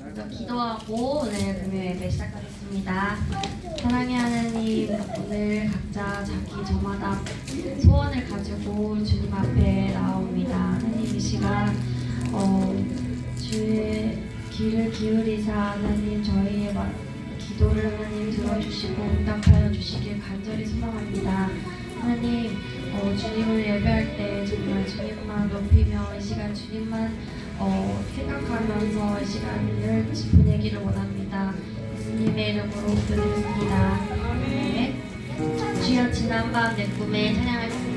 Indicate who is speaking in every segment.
Speaker 1: 먼저 기도하고 오늘 금요 예배 시작하겠습니다. 사랑의 하나님, 오늘 각자 자기 저마다 소원을 가지고 주님 앞에 나옵니다. 하나님 이 시간 주의 귀를 기울이사 하나님 저희의 기도를 하나님 들어주시고 응답하여 주시길 간절히 소망합니다. 하나님 주님을 예배할 때 정말 주님만 높이며 이 시간 주님만 생각하면서 이 시간을 보내기를 원합니다. 예수님의 이름으로 기도드렸습니다. 네. 주여 지난밤 내 꿈에 찬양하겠습니다.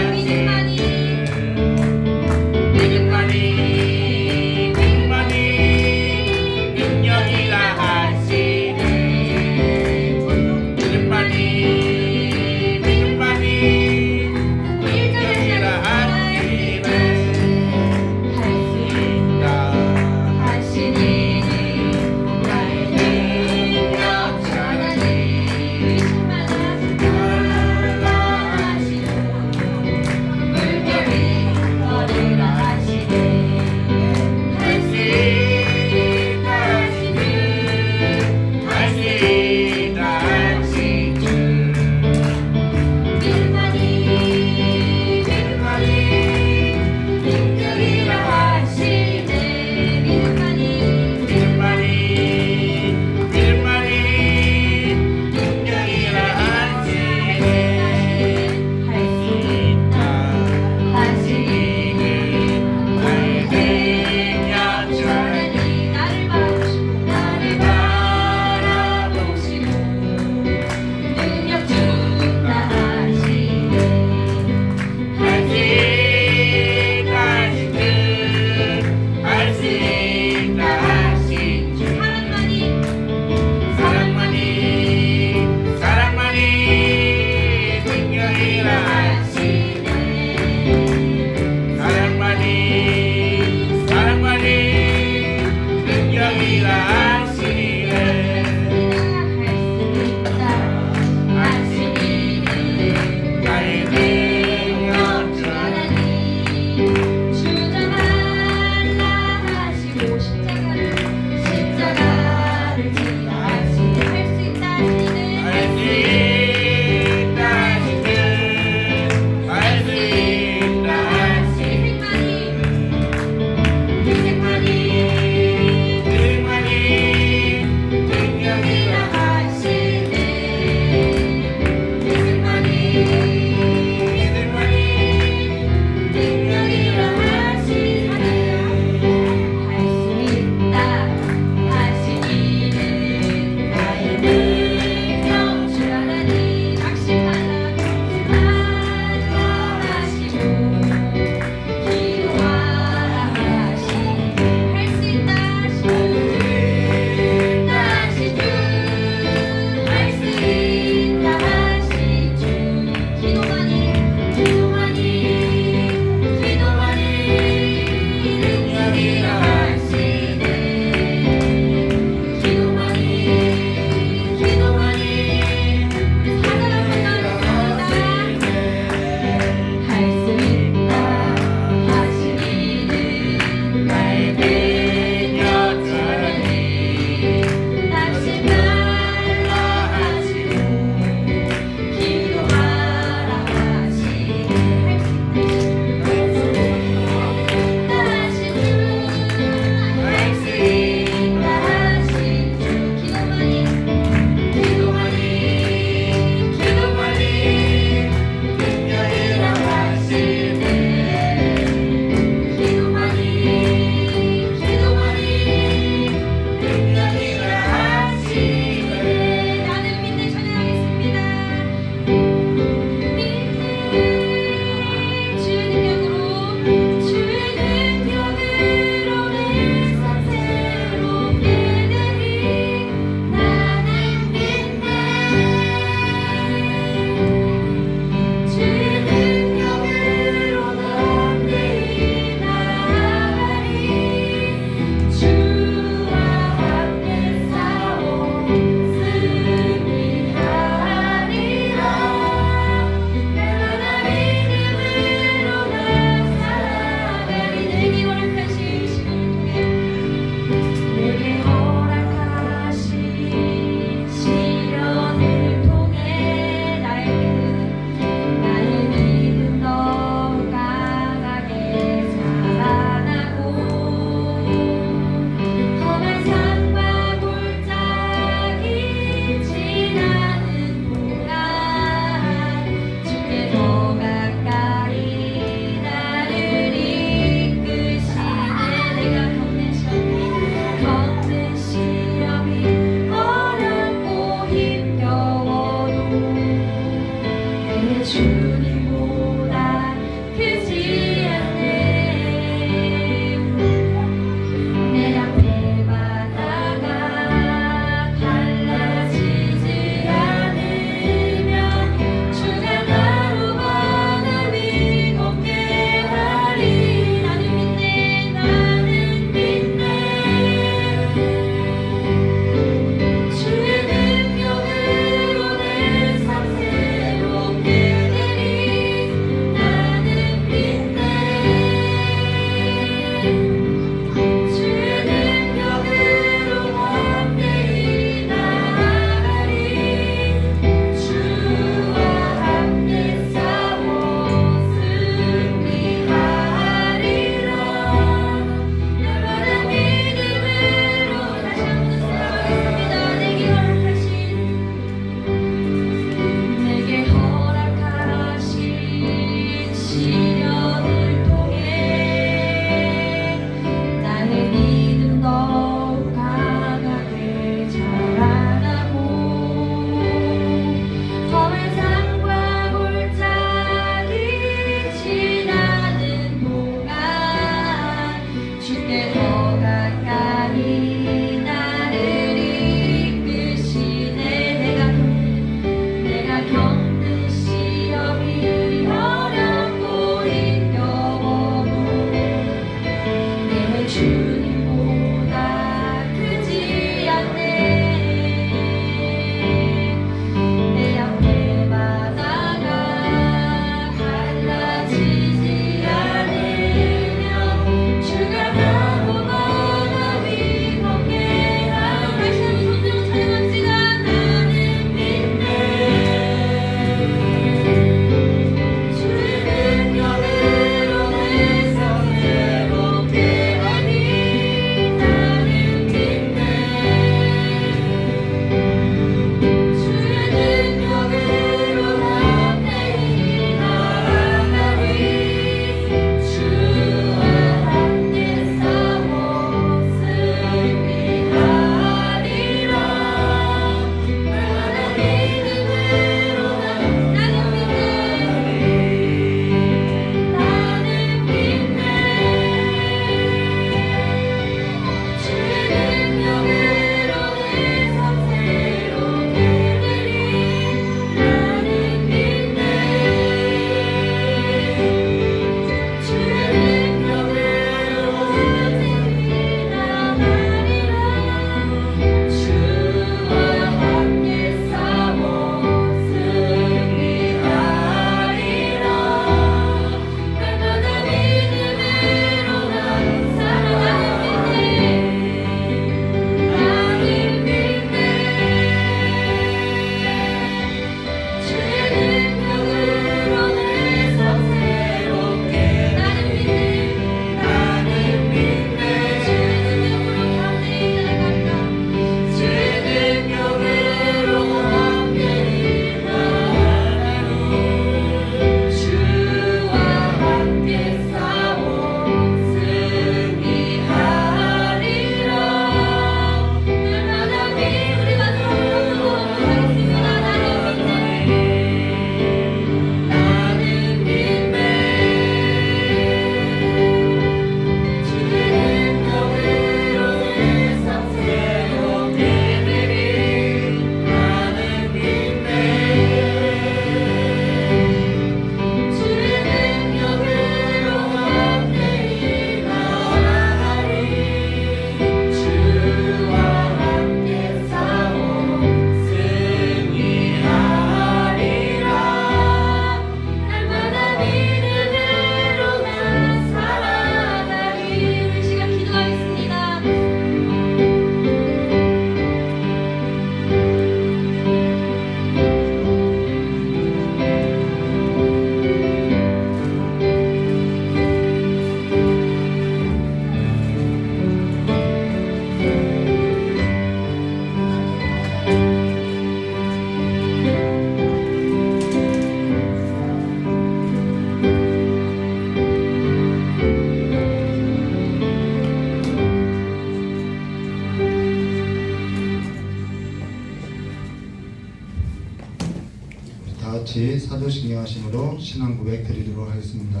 Speaker 2: 같이 사도신경 하심으로 신앙 고백 드리도록 하겠습니다.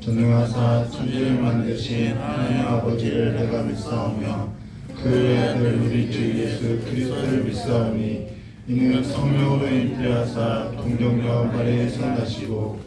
Speaker 2: 전능하사 천지를 만드신 하나님 아버지를 내가 믿사오며 그의 아들 우리 주 예수 그리스도를 믿사오니 이는 성령으로 잉태하사 동정녀 마리아에 생하시고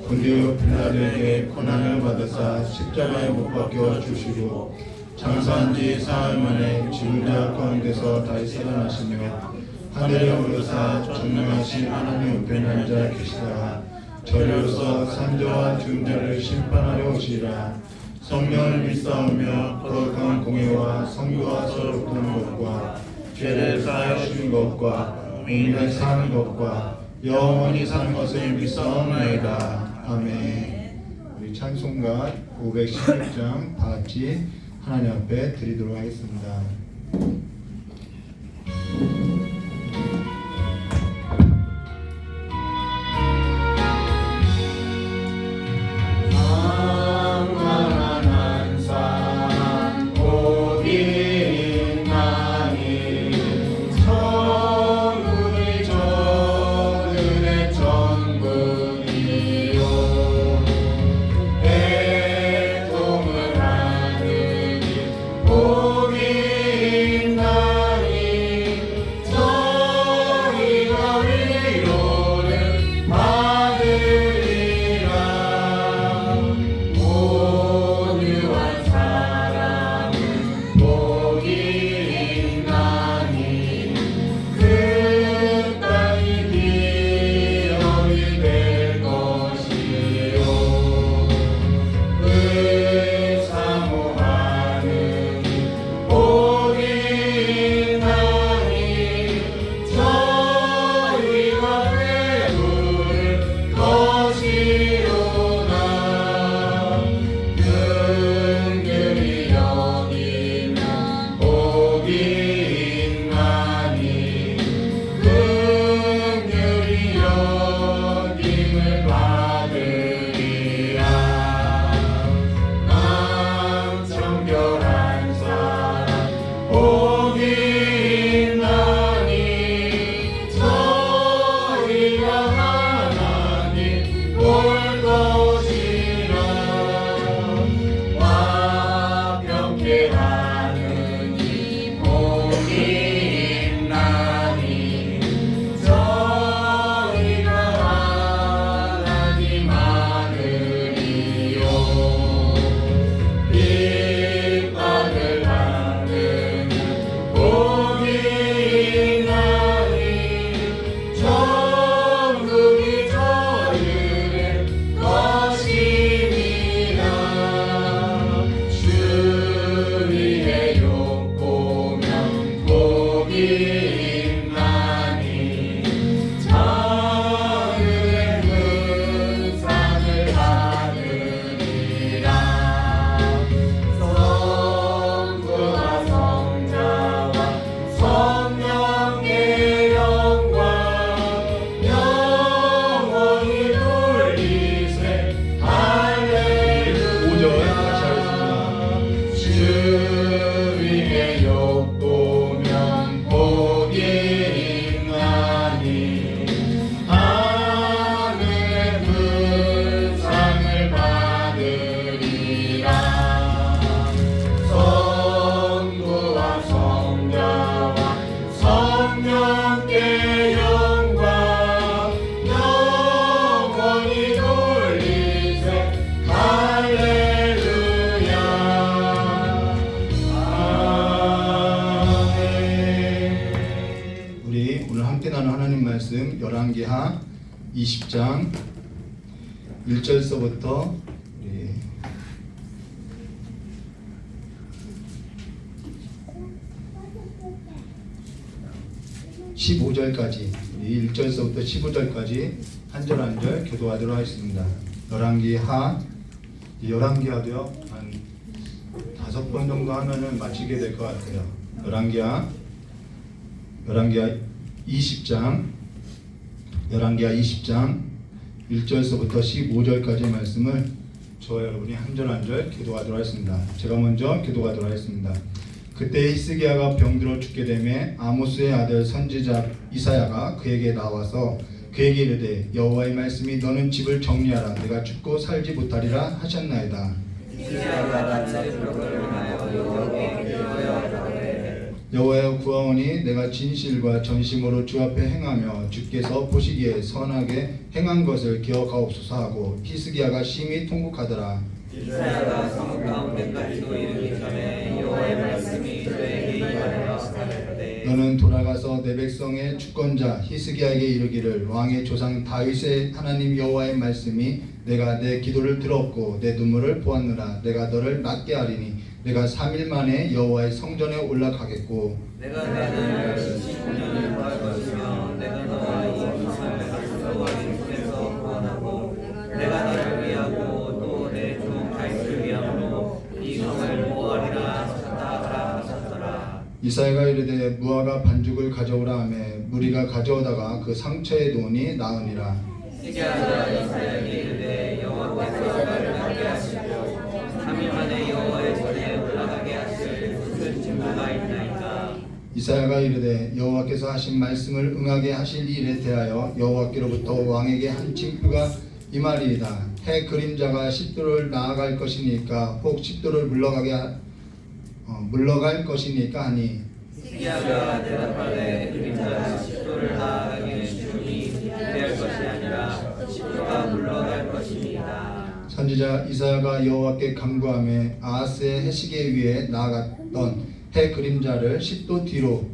Speaker 2: 본디오 빌라도에게 고난을 받으사 십자가에 못 박혀 주시고 장사한 지 사흘 만에 죽은 자 가운데서 다시 살아나시며 하늘에 오르사 전능하신 하나님 우편에 앉아 계시다가 저리로서 산자와 죽은 자를 심판하려 오시리라. 성령을 믿사오며 거룩한 공예와 성교와 서로부는 것과 죄를 사하여 주신 것과 의인을 사는 것과 영원히 사는 것을 믿사옵나이다. 아멘. 우리 찬송가 516장 다 같이 하나님 앞에 드리도록 하겠습니다. 말씀 열왕기하 20장 1절서부터 15절까지 1절서부터 15절까지 한 절 한 절 교도하도록 하겠습니다. 열왕기하도요 한 5번 정도 하면은 마치게 될 것 같아요. 열왕기하 20장 1절서부터 15절까지의 말씀을 저와 여러분이 한 절 한 절 교도하도록 하겠습니다. 제가 먼저 교도하도록 하겠습니다. 그때 히스기야가 병들어 죽게 되매 아모스의 아들 선지자 이사야가 그에게 나와서 그에게 이르되 여호와의 말씀이 너는 집을 정리하라 내가 죽고 살지 못하리라 하셨나이다. 여호와여 구하오니 내가 진실과 전심으로 주 앞에 행하며 주께서 보시기에 선하게 행한 것을 기억하옵소서 하고 히스기야가 심히 통곡하더라.
Speaker 3: 이사야가 성읍 가운데까지도 이르기 전에 여호와의 말씀이 그에게 임하여 가라사대
Speaker 2: 너는 돌아가서 내 백성의 주권자 히스기야에게 이르기를 왕의 조상 다윗의 하나님 여호와의 말씀이 내가 내 기도를 들었고 내 눈물을 보았느라 내가 너를 낫게 하리니 내가 3일 만에 여호와의 성전에 올라가겠고
Speaker 3: 내가 너를 19년을 구할 것이며 내가 너와 이 성을 여호와의 손에서 구원하고 내가 너를 위하고 또 내 종 다윗을 위함으로 이 성을 보호하리라 하셨더라.
Speaker 2: 이사야가 이르되 무화과 반죽을 가져오라 하며 무리가 가져오다가 그 상처에 놓으니 나으니라.
Speaker 3: 히스기야가 이사야에게 이르되 여호와께서 나를 낫게 하시고 3일 만에 여호와의 전에 올라가게 하실 무슨 증거가 있나이까.
Speaker 2: 이사야가 이르되 여호와께서 하신 말씀을 응하게 하실 일에 대하여 여호와께로부터 왕에게 한 징표가 임하리이다. 해 그림자가 십도를 나아갈 것이니까 혹 십도를 물러갈 것이니까 하니
Speaker 3: 히스기야가 대답하되 그림자가 십도를 나아가기는 쉬우니 그리할 것이 아니라 십도가 물러갈 것입니다.
Speaker 2: 선지자 이사야가 여호와께 간구하며 아하스의 해시계 위에 나아갔던 해 그림자를 10도 뒤로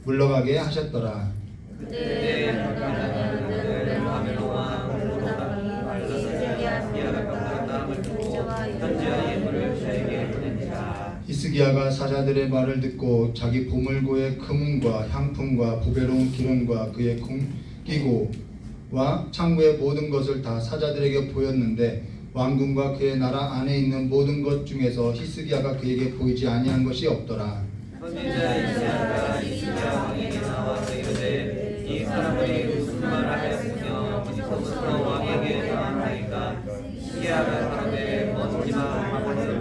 Speaker 2: 물러가게 하셨더라.
Speaker 3: 그때 불편하는 그들을 바벨론 왕 느부갓네살이 말라서 히스기야가 병들었다 함을 듣고 현지와 예물을 그에게 보냅니다.
Speaker 2: 히스기야가 사자들의 말을 듣고 자기 보물고의 금은과 향품과 보배로운 기름과 그의 공기고와 창고의 모든 것을 다 사자들에게 보였는데 왕궁과 그의 나라 안에 있는 모든 것 중에서 히스기야가 그에게 보이지 아니한 것이 없더라.
Speaker 3: 선지자 이사야가 히스기야 왕에게 나와서 이르되 이 사람들이 무슨 말을 하였으며 어디서부터 왕에게 나왔나이까. 히스기야가 가로되 먼지만 바벨론에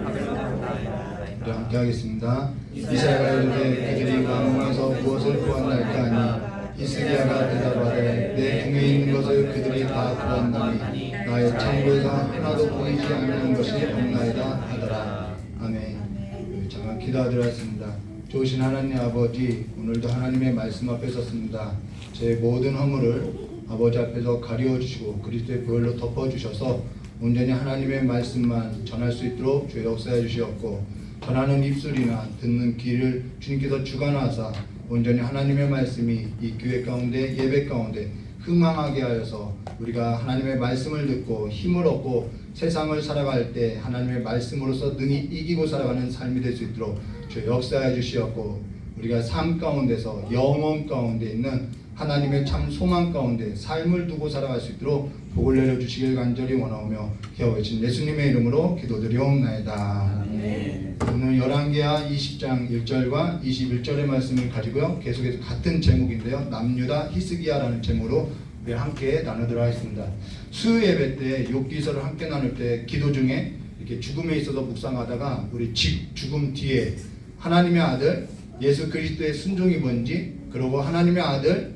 Speaker 2: 우리 함께 하겠습니다. 이사야가 이르되 그들이 왕궁에서 무엇을 보았나이까 하니 히스기야가 대답하되 내 궁에 있는 것을 그들이 다 보았나니 나의 창고에서 하나도 보이지 않는 것이 없나이다 하더라. 아멘. 잠깐 기도하드렸습니다. 좋으신 하나님 아버지, 오늘도 하나님의 말씀 앞에 섰습니다. 제 모든 허물을 아버지 앞에서 가리워 주시고 그리스도의 보혈로 덮어 주셔서 온전히 하나님의 말씀만 전할 수 있도록 주의 역사해 주시옵고 전하는 입술이나 듣는 귀를 주님께서 주관하사 온전히 하나님의 말씀이 이 교회 가운데 예배 가운데 흥망하게 하여서 우리가 하나님의 말씀을 듣고 힘을 얻고 세상을 살아갈 때 하나님의 말씀으로서 능히 이기고 살아가는 삶이 될 수 있도록 주 역사해 주시옵고 우리가 삶 가운데서 영혼 가운데 있는 하나님의 참 소망 가운데 삶을 두고 살아갈 수 있도록 복을 내려주시길 간절히 원하오며 기도하신 예수님의 이름으로 기도드리옵나이다. 오늘 열왕기하 20장 1절과 21절의 말씀을 가지고요. 계속해서 같은 제목인데요. 남유다 히스기야라는 제목으로 우리 함께 나누도록 하겠습니다. 수요 예배 때 욥기서를 함께 나눌 때 기도 중에 이렇게 죽음에 있어서 묵상하다가 우리 죽음 뒤에 하나님의 아들 예수 그리스도의 순종이 뭔지 그리고 하나님의 아들이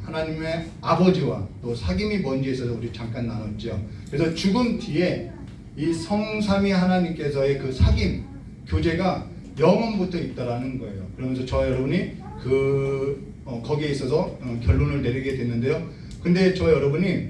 Speaker 2: 하나님의 아버지와 또 사귐이 뭔지에 있어서 우리 잠깐 나눴죠. 그래서 죽음 뒤에 이 성삼위 하나님께서의 그 사귐 교제가 영원부터 있다라는 거예요. 그러면서 저 여러분이 거기에 있어서 결론을 내리게 됐는데요. 근데 저 여러분이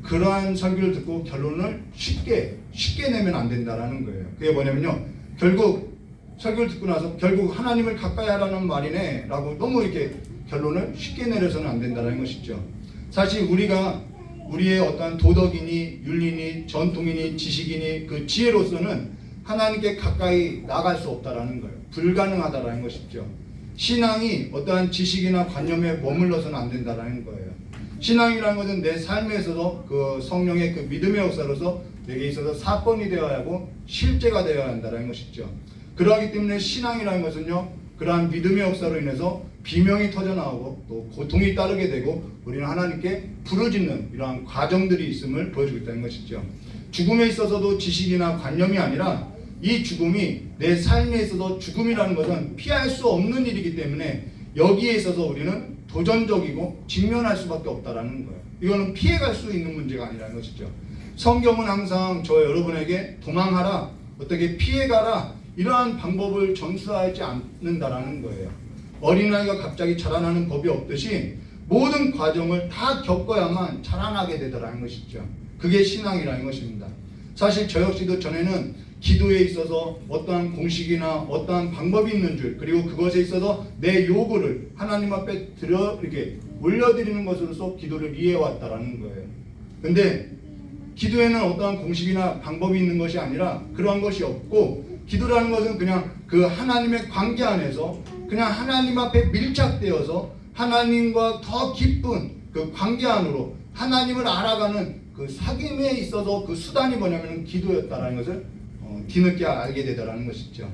Speaker 2: 그러한 설교를 듣고 결론을 쉽게 내면 안 된다라는 거예요. 그게 뭐냐면요. 결국 설교를 듣고 나서 결국 하나님을 가까이 하라는 말이네 라고 너무 이렇게 결론을 쉽게 내려서는 안 된다는 것이죠. 사실 우리가 우리의 어떠한 도덕이니 윤리니 전통이니 지식이니 그 지혜로서는 하나님께 가까이 나갈 수 없다라는 거예요. 불가능하다라는 것이죠. 신앙이 어떠한 지식이나 관념에 머물러서는 안 된다라는 거예요. 신앙이라는 것은 내 삶에서도 그 성령의 그 믿음의 역사로서 내게 있어서 사건이 되어야 하고 실제가 되어야 한다는 것이죠. 그러하기 때문에 신앙이라는 것은요, 그러한 믿음의 역사로 인해서 비명이 터져나오고 또 고통이 따르게 되고 우리는 하나님께 부르짖는 이러한 과정들이 있음을 보여주고 있다는 것이죠. 죽음에 있어서도 지식이나 관념이 아니라 이 죽음이 내 삶에 있어서 죽음이라는 것은 피할 수 없는 일이기 때문에 여기에 있어서 우리는 도전적이고 직면할 수밖에 없다라는 거예요. 이거는 피해갈 수 있는 문제가 아니라는 것이죠. 성경은 항상 저 여러분에게 도망하라, 어떻게 피해가라, 이러한 방법을 전수하지 않는다라는 거예요. 어린아이가 갑자기 자라나는 법이 없듯이 모든 과정을 다 겪어야만 자라나게 되더라는 것이죠. 그게 신앙이라는 것입니다. 사실 저 역시도 전에는 기도에 있어서 어떠한 공식이나 어떠한 방법이 있는 줄, 그리고 그것에 있어서 내 요구를 하나님 앞에 이렇게 올려드리는 것으로서 기도를 이해해왔다라는 거예요. 근데 기도에는 어떠한 공식이나 방법이 있는 것이 아니라 그러한 것이 없고, 기도라는 것은 그냥 그 하나님의 관계 안에서 그냥 하나님 앞에 밀착되어서 하나님과 더 깊은 그 관계 안으로 하나님을 알아가는 그 사귐에 있어서 그 수단이 뭐냐면 기도였다라는 것을 뒤늦게 알게 되더라는 것이죠.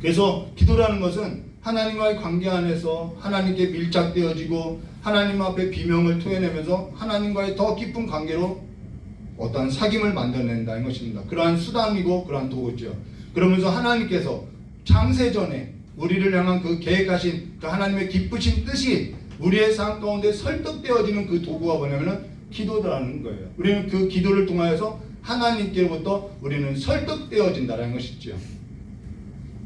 Speaker 2: 그래서 기도라는 것은 하나님과의 관계 안에서 하나님께 밀착되어지고 하나님 앞에 비명을 토해내면서 하나님과의 더 깊은 관계로 어떠한 사귐을 만들어낸다는 것입니다. 그러한 수단이고 그러한 도구죠. 그러면서 하나님께서 창세전에 우리를 향한 그 계획하신 그 하나님의 기쁘신 뜻이 우리의 삶 가운데 설득되어지는 그 도구가 뭐냐면 기도라는 거예요. 우리는 그 기도를 통하여서 하나님께로부터 우리는 설득되어진다는 것이죠.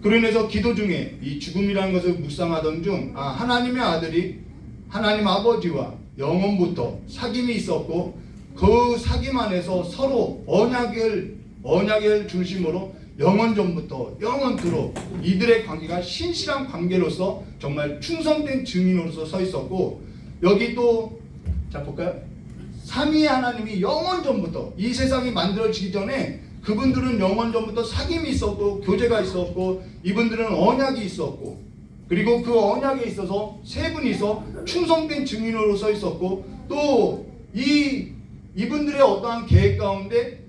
Speaker 2: 그로 인해서 기도 중에 이 죽음이라는 것을 묵상하던 중 하나님의 아들이 하나님 아버지와 영원부터 사귐이 있었고 그 사귐 안에서 서로 언약을 중심으로 영원전부터 영원토록 이들의 관계가 신실한 관계로서 정말 충성된 증인으로서 서 있었고, 여기 또 자 볼까요? 삼위의 하나님이 영원전부터 이 세상이 만들어지기 전에 그분들은 영원전부터 사귐이 있었고 교제가 있었고 이분들은 언약이 있었고, 그리고 그 언약에 있어서 세 분이서 충성된 증인으로 서 있었고, 또 이분들의 어떠한 계획 가운데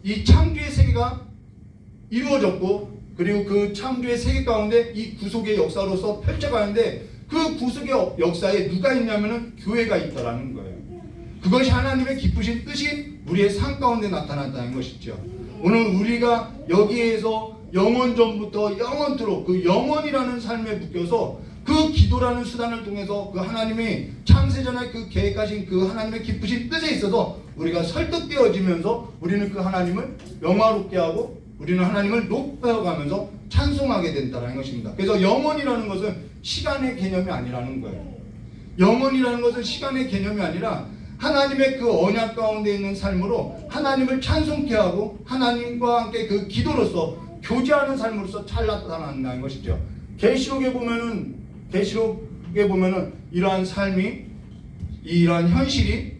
Speaker 2: 이 창조의 세계가 이루어졌고, 그리고 그 창조의 세계 가운데 이 구속의 역사로서 펼쳐가는데 그 구속의 역사에 누가 있냐면은 교회가 있다라는 거예요. 그것이 하나님의 기쁘신 뜻이 우리의 삶 가운데 나타난다는 것이죠. 오늘 우리가 여기에서 영원전부터 영원토록 그 영원이라는 삶에 묶여서 그 기도라는 수단을 통해서 그 하나님이 창세전에 그 계획하신 그 하나님의 기쁘신 뜻에 있어서 우리가 설득되어지면서 우리는 그 하나님을 영화롭게 하고 우리는 하나님을 높여가면서 찬송하게 된다는 것입니다. 그래서 영원이라는 것은 시간의 개념이 아니라는 거예요. 영원이라는 것은 시간의 개념이 아니라 하나님의 그 언약 가운데 있는 삶으로 하나님을 찬송케 하고 하나님과 함께 그 기도로서 교제하는 삶으로서 잘 나타난다는 것이죠. 계시록에 보면은 이러한 삶이, 이러한 현실이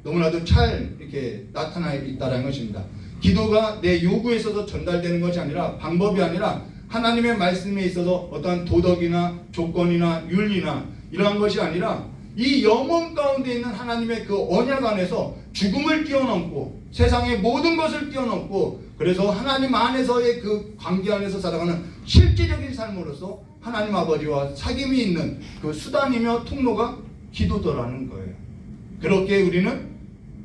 Speaker 2: 너무나도 잘 이렇게 나타나 있다는 것입니다. 기도가 내 요구에 있어서 전달되는 것이 아니라, 방법이 아니라 하나님의 말씀에 있어서 어떠한 도덕이나 조건이나 윤리나 이러한 것이 아니라 이 영혼 가운데 있는 하나님의 그 언약 안에서 죽음을 뛰어넘고 세상의 모든 것을 뛰어넘고, 그래서 하나님 안에서의 그 관계 안에서 살아가는 실질적인 삶으로서 하나님 아버지와 사귐이 있는 그 수단이며 통로가 기도더라는 거예요. 그렇게 우리는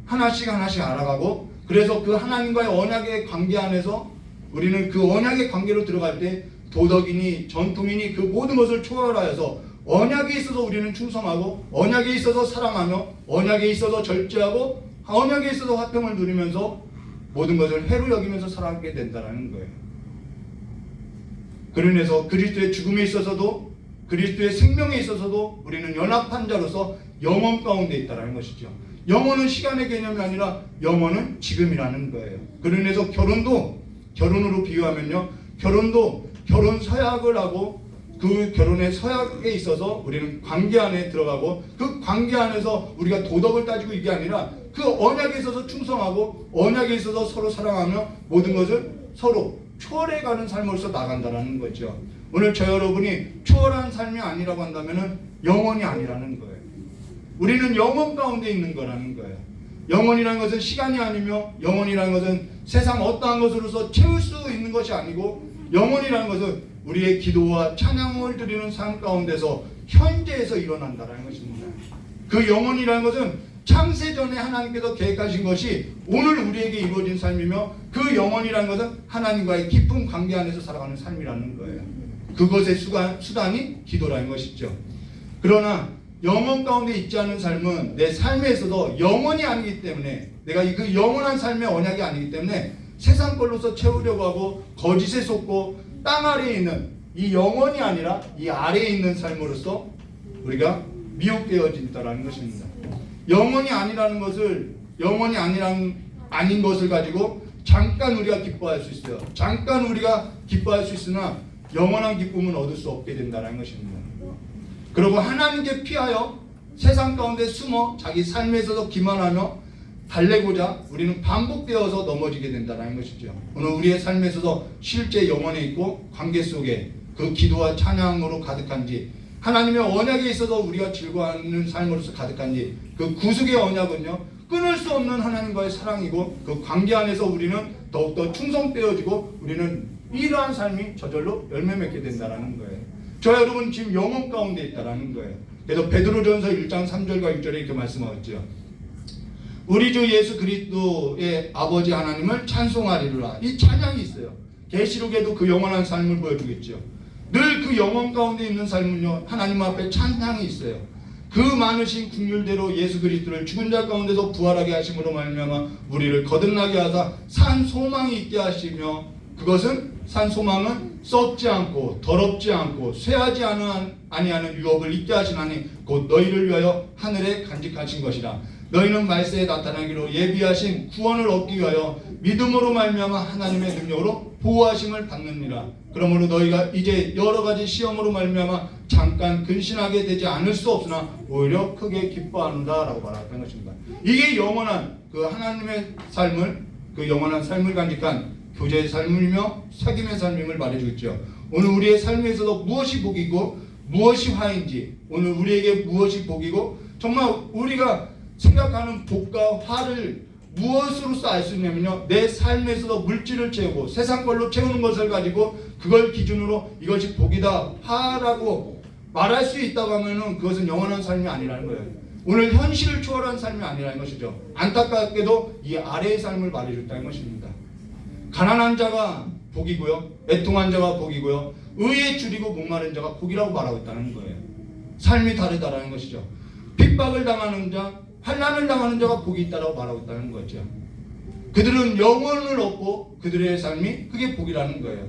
Speaker 2: 하나씩 알아가고, 그래서 그 하나님과의 언약의 관계 안에서 우리는 그 언약의 관계로 들어갈 때 도덕이니 전통이니 그 모든 것을 초월하여서 언약에 있어서 우리는 충성하고, 언약에 있어서 사랑하며, 언약에 있어서 절제하고, 언약에 있어서 화평을 누리면서 모든 것을 해로 여기면서 살아가게 된다는 거예요. 그로 인해서 그리스도의 죽음에 있어서도 그리스도의 생명에 있어서도 우리는 연합한 자로서 영원 가운데 있다는 것이죠. 영혼은 시간의 개념이 아니라 영혼은 지금이라는 거예요. 그로 인해서 결혼으로 비유하면요, 결혼도 결혼 서약을 하고 그 결혼의 서약에 있어서 우리는 관계 안에 들어가고, 그 관계 안에서 우리가 도덕을 따지고 이게 아니라 그 언약에 있어서 충성하고 언약에 있어서 서로 사랑하며 모든 것을 서로 초월해가는 삶으로서 나간다는 거죠. 오늘 저 여러분이 초월한 삶이 아니라고 한다면 영혼이 아니라는 거예요. 우리는 영혼 가운데 있는 거라는 거예요. 영혼이라는 것은 시간이 아니며, 영혼이라는 것은 세상 어떠한 것으로서 채울 수 있는 것이 아니고, 영혼이라는 것은 우리의 기도와 찬양을 드리는 삶 가운데서 현재에서 일어난다는 것입니다. 그 영혼이라는 것은 창세전에 하나님께서 계획하신 것이 오늘 우리에게 이루어진 삶이며 그 영혼이라는 것은 하나님과의 깊은 관계 안에서 살아가는 삶이라는 거예요. 그것의 수단이 기도라는 것이죠. 그러나 영혼 가운데 있지 않은 삶은 내 삶에서도 영혼이 아니기 때문에, 내가 그 영원한 삶의 언약이 아니기 때문에 세상 걸로서 채우려고 하고 거짓에 속고 땅 아래에 있는 이 영혼이 아니라 이 아래에 있는 삶으로서 우리가 미혹되어진다라는 것입니다. 영혼이 아니라는 것을, 영혼이 아닌 것을 가지고 잠깐 우리가 기뻐할 수 있어요. 잠깐 우리가 기뻐할 수 있으나 영원한 기쁨은 얻을 수 없게 된다는 것입니다. 그리고 하나님께 피하여 세상 가운데 숨어 자기 삶에서도 기만하며 달래고자 우리는 반복되어서 넘어지게 된다는 것이죠. 오늘 우리의 삶에서도 실제 영혼에 있고 관계 속에 그 기도와 찬양으로 가득한지, 하나님의 언약에 있어서 우리가 즐거워하는 삶으로서 가득한지, 그 구속의 언약은요 끊을 수 없는 하나님과의 사랑이고 그 관계 안에서 우리는 더욱더 충성되어지고 우리는 이러한 삶이 저절로 열매 맺게 된다는 거예요. 저와 여러분 지금 영혼 가운데 있다는 거예요. 그래서 베드로전서 1장 3절과 6절에 이렇게 말씀하셨죠. 우리 주 예수 그리스도의 아버지 하나님을 찬송하리라. 이 찬양이 있어요. 계시록에도 그 영원한 삶을 보여주겠죠. 늘 그 영혼 가운데 있는 삶은요 하나님 앞에 찬양이 있어요. 그 많으신 긍휼대로 예수 그리스도를 죽은 자 가운데서 부활하게 하심으로 말미암아 우리를 거듭나게 하사 산 소망이 있게 하시며, 그것은 산 소망은 썩지 않고 더럽지 않고 쇠하지 아니하는 유업을 있게 하시나니 곧 너희를 위하여 하늘에 간직하신 것이라. 너희는 말세에 나타나기로 예비하신 구원을 얻기 위하여 믿음으로 말미암아 하나님의 능력으로 보호하심을 받느니라. 그러므로 너희가 이제 여러 가지 시험으로 말미암아 잠깐 근신하게 되지 않을 수 없으나 오히려 크게 기뻐하는다라고 말했던 것입니다. 이게 영원한 그 하나님의 삶을, 그 영원한 삶을 간직한 교제의 삶이며 사귐의 삶임을 말해주겠죠. 오늘 우리의 삶에서도 무엇이 복이고 무엇이 화인지, 오늘 우리에게 무엇이 복이고 정말 우리가 생각하는 복과 화를 무엇으로서 알 수 있냐면요, 내 삶에서도 물질을 채우고 세상 걸로 채우는 것을 가지고 그걸 기준으로 이것이 복이다, 화라고 말할 수 있다고 하면은 그것은 영원한 삶이 아니라는 거예요. 오늘 현실을 초월한 삶이 아니라는 것이죠. 안타깝게도 이 아래의 삶을 말해줬다는 것입니다. 가난한 자가 복이고요, 애통한 자가 복이고요, 의에 줄이고 목마른 자가 복이라고 말하고 있다는 거예요. 삶이 다르다라는 것이죠. 핍박을 당하는 자, 환난을 당하는 자가 복이 있다고 말하고 있다는 거죠. 그들은 영혼을 얻고 그들의 삶이 그게 복이라는 거예요.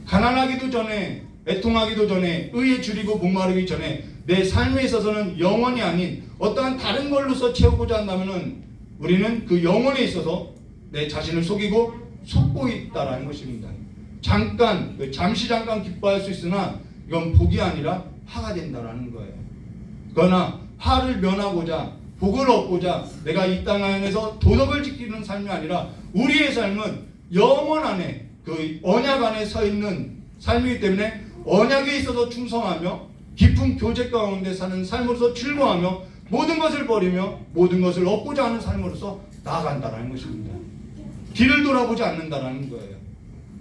Speaker 2: 가난하기도 전에, 애통하기도 전에, 의에 줄이고 목마르기 전에 내 삶에 있어서는 영혼이 아닌 어떠한 다른 걸로서 채우고자 한다면은 우리는 그 영혼에 있어서 내 자신을 속이고 속고 있다라는 것입니다. 잠시 잠깐 기뻐할 수 있으나 이건 복이 아니라 화가 된다라는 거예요. 그러나 화를 면하고자, 복을 얻고자 내가 이 땅 안에서 도덕을 지키는 삶이 아니라 우리의 삶은 영원 안에, 그 언약 안에 서 있는 삶이기 때문에 언약에 있어서 충성하며 깊은 교제 가운데 사는 삶으로서 즐거워하며 모든 것을 버리며 모든 것을 얻고자 하는 삶으로서 나아간다는 것입니다. 뒤를 돌아보지 않는다는 거예요.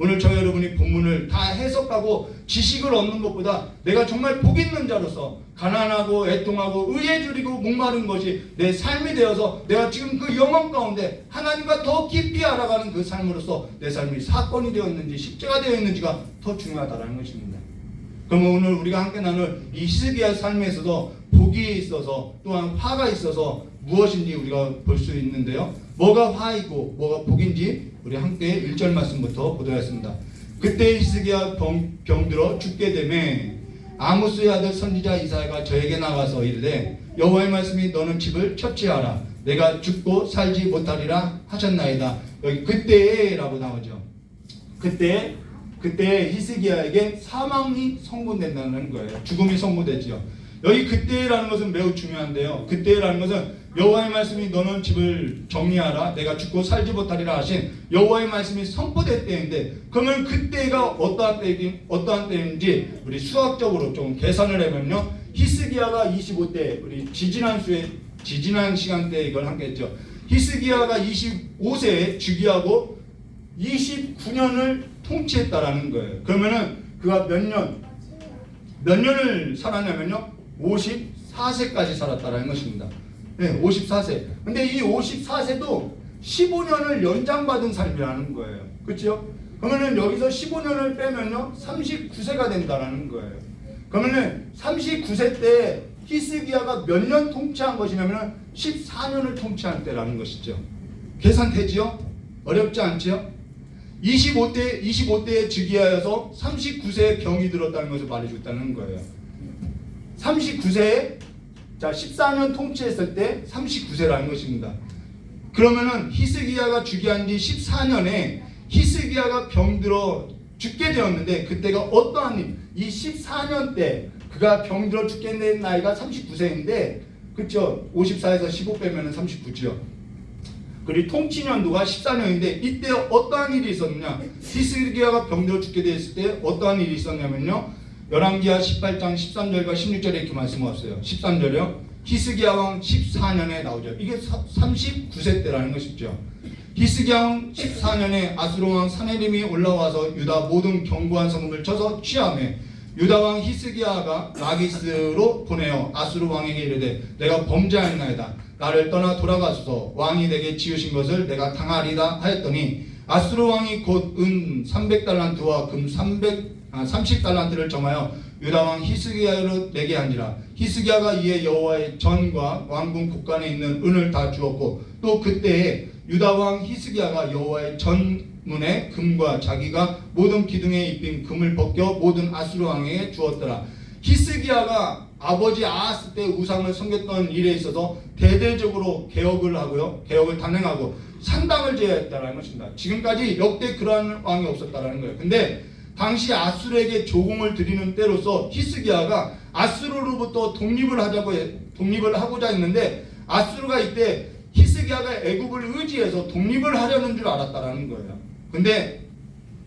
Speaker 2: 오늘 저희 여러분이 본문을 다 해석하고 지식을 얻는 것보다 내가 정말 복 있는 자로서 가난하고 애통하고 의에 줄이고 목마른 것이 내 삶이 되어서 내가 지금 그 영혼 가운데 하나님과 더 깊이 알아가는 그 삶으로서 내 삶이 사건이 되어 있는지 십자가 되어 있는지가 더 중요하다는 것입니다. 그러면 오늘 우리가 함께 나눌 이 히스기야 삶에서도 복이 있어서 또한 화가 있어서 무엇인지 우리가 볼 수 있는데요. 뭐가 화이고 뭐가 복인지 우리 함께 1절 말씀부터 보도록 하겠습니다. 그때 히스기야 병들어 죽게 되매 아모스의 아들 선지자 이사야가 저에게 나가서 이르되 여호와의 말씀이 너는 집을 처치하라. 내가 죽고 살지 못하리라 하셨나이다. 여기 그때라고 나오죠. 그때 히스기야에게 사망이 선고된다는 거예요. 죽음이 선고되죠. 여기 그때라는 것은 매우 중요한데요. 그때라는 것은 여호와의 말씀이 너는 집을 정리하라. 내가 죽고 살지 못하리라 하신 여호와의 말씀이 선포될 때인데, 그러면 그때가 어떠한 때인지 우리 수학적으로 좀 계산을 해보면요. 히스기야가 25대, 우리 지지난 시간대에 이걸 함께 했죠. 히스기야가 25세에 즉위하고 29년을 통치했다라는 거예요. 그러면은 그가 몇 년을 살았냐면요. 54세까지 살았다라는 것입니다. 네, 54세. 근데 이 54세도 15년을 연장받은 삶이라는 거예요. 그렇죠? 그러면은 여기서 15년을 빼면요 39세가 된다라는 거예요. 그러면은 39세 때 히스기야가 몇 년 통치한 것이냐면은 14년을 통치한 때라는 것이죠. 계산되지요? 어렵지 않지요? 25대에 즉위하여서 39세에 병이 들었다는 것을 말해줬다는 거예요. 39세에 자 14년 통치했을 때 39세라는 것입니다. 그러면은 히스기야가 즉위한 지 14년에 히스기야가 병들어 죽게 되었는데 그때가 어떠한 일? 이 14년 때 그가 병들어 죽게 된 나이가 39세인데 그렇죠? 54에서 15 빼면은 39죠. 그리고 통치 년도가 14년인데 이때 어떠한 일이 있었느냐? 히스기야가 병들어 죽게 되었을 때 어떠한 일이 있었냐면요. 열왕기하 18장 13절과 16절에 이렇게 말씀하셨어요. 13절이요. 히스기야 왕 14년에 나오죠. 이게 39세 때라는 것이죠. 히스기야 왕 14년에 아수르 왕 사네림이 올라와서 유다 모든 견고한 성읍을 쳐서 취하매 유다 왕 히스기야가 라기스로 보내어 아수르 왕에게 이르되 내가 범죄하였나이다. 나를 떠나 돌아가소서. 왕이 내게 지으신 것을 내가 당하리다 하였더니 아수르 왕이 곧 은 300달란트와 금 30달란트를 정하여 유다 왕 히스기야로 내게 하니라. 히스기야가 이에 여호와의 전과 왕궁 곳간에 있는 은을 다 주었고 또 그때에 유다 왕 히스기야가 여호와의 전문에 금과 자기가 모든 기둥에 입힌 금을 벗겨 모든 아수르 왕에게 주었더라. 히스기야가 아버지 아하스 때 우상을 섬겼던 일에 있어서 대대적으로 개혁을 하고요, 개혁을 단행하고 산당을 제했다라는 것입니다. 지금까지 역대 그러한 왕이 없었다라는 거예요. 근데 당시 아수르에게 조공을 드리는 때로서 히스기야가 아수르로부터 독립을 하고자 했는데 아수르가 이때 히스기야가 애굽을 의지해서 독립을 하려는 줄 알았다라는 거예요. 근데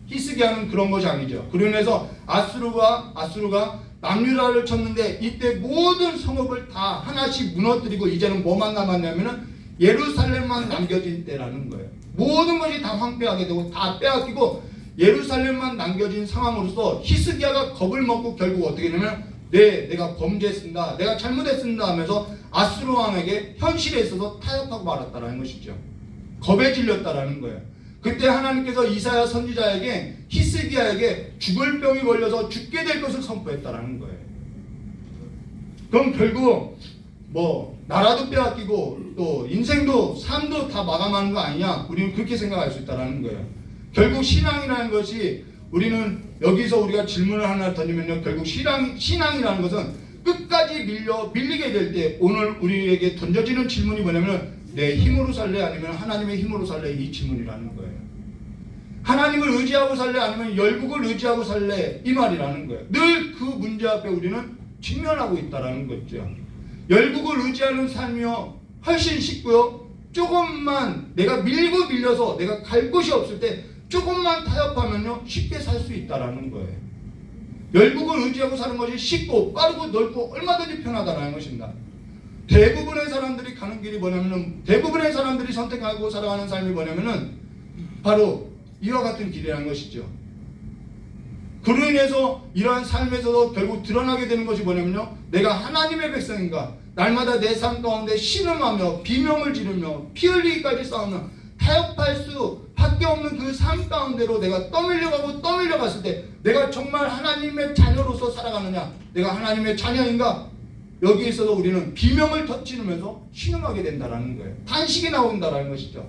Speaker 2: 히스기야는 그런 것이 아니죠. 그로 인해서 아수르가 남유다를 쳤는데 이때 모든 성읍을 다 하나씩 무너뜨리고 이제는 뭐만 남았냐면은 예루살렘만 남겨진 때라는 거예요. 모든 것이 다 황폐하게 되고 다 빼앗기고 예루살렘만 남겨진 상황으로서 히스기야가 겁을 먹고 결국 어떻게 되냐면 내가 범죄했습니다. 내가 잘못했습니다 하면서 아수르 왕에게 현실에 있어서 타협하고 말았다라는 것이죠. 겁에 질렸다라는 거예요. 그때 하나님께서 이사야 선지자에게 히스기야에게 죽을 병이 걸려서 죽게 될 것을 선포했다라는 거예요. 그럼 결국 뭐 나라도 빼앗기고 또 인생도 삶도 다 마감하는 거 아니냐? 우리는 그렇게 생각할 수 있다라는 거예요. 결국 신앙이라는 것이 우리는 여기서 우리가 질문을 하나 던지면요. 결국 신앙이라는 것은 끝까지 밀리게 될 때 오늘 우리에게 던져지는 질문이 뭐냐면 내 힘으로 살래 아니면 하나님의 힘으로 살래 이 질문이라는 거예요. 하나님을 의지하고 살래 아니면 열국을 의지하고 살래 이 말이라는 거예요. 늘 그 문제 앞에 우리는 직면하고 있다라는 거죠. 열국을 의지하는 삶이요 훨씬 쉽고요. 조금만 내가 밀려서 내가 갈 곳이 없을 때 조금만 타협하면요 쉽게 살 수 있다라는 거예요. 열국을 의지하고 사는 것이 쉽고 빠르고 넓고 얼마든지 편하다라는 것입니다. 대부분의 사람들이 가는 길이 뭐냐면은 대부분의 사람들이 선택하고 살아가는 삶이 뭐냐면은 바로 이와 같은 길이라는 것이죠. 그로 인해서 이러한 삶에서도 결국 드러나게 되는 것이 뭐냐면요. 내가 하나님의 백성인가 날마다 내 삶 가운데 신음하며 비명을 지르며 피 흘리기까지 싸우며 타협할 수밖에 없는 그 삶 가운데로 내가 떠밀려갔을 때 내가 정말 하나님의 자녀로서 살아가느냐 내가 하나님의 자녀인가 여기에 있어서 우리는 비명을 터치면서 신음하게 된다라는 거예요. 단식이 나온다라는 것이죠.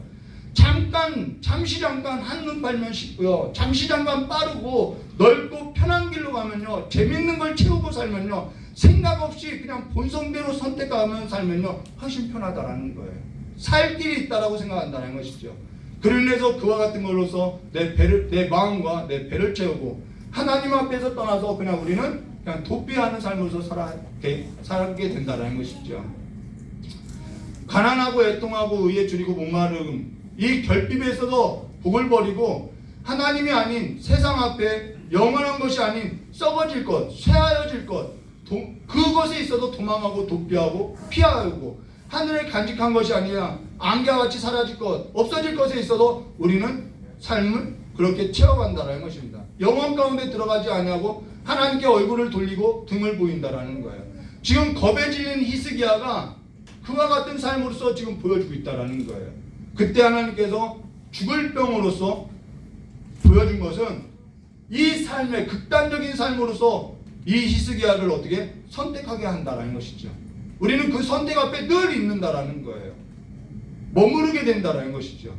Speaker 2: 잠시 잠깐 한눈 팔면 쉽고요. 잠시 잠깐 빠르고 넓고 편한 길로 가면요. 재밌는 걸 채우고 살면요. 생각 없이 그냥 본성대로 선택하면 살면요. 훨씬 편하다라는 거예요. 살 길이 있다라고 생각한다는 것이죠. 그로 인해서 그와 같은 걸로서 내 마음과 내 배를 채우고 하나님 앞에서 떠나서 그냥 우리는 그냥 도피하는 삶으로서 살게 된다는 것이죠. 가난하고 애통하고 의에 줄이고 목마름 이 결핍에서도 복을 버리고 하나님이 아닌 세상 앞에 영원한 것이 아닌 썩어질 것, 쇠하여질 것 그것에 있어도 도망하고 도피하고 피하고 하늘에 간직한 것이 아니라 안개와 같이 사라질 것, 없어질 것에 있어도 우리는 삶을 그렇게 채워간다는 것입니다. 영원 가운데 들어가지 아니하고 하나님께 얼굴을 돌리고 등을 보인다라는 거예요. 지금 겁에 질린 히스기야가 그와 같은 삶으로서 지금 보여주고 있다라는 거예요. 그때 하나님께서 죽을 병으로서 보여준 것은 이 삶의 극단적인 삶으로서 이 히스기야를 어떻게 선택하게 한다라는 것이죠. 우리는 그 선택 앞에 늘 있는다라는 거예요. 머무르게 된다라는 것이죠.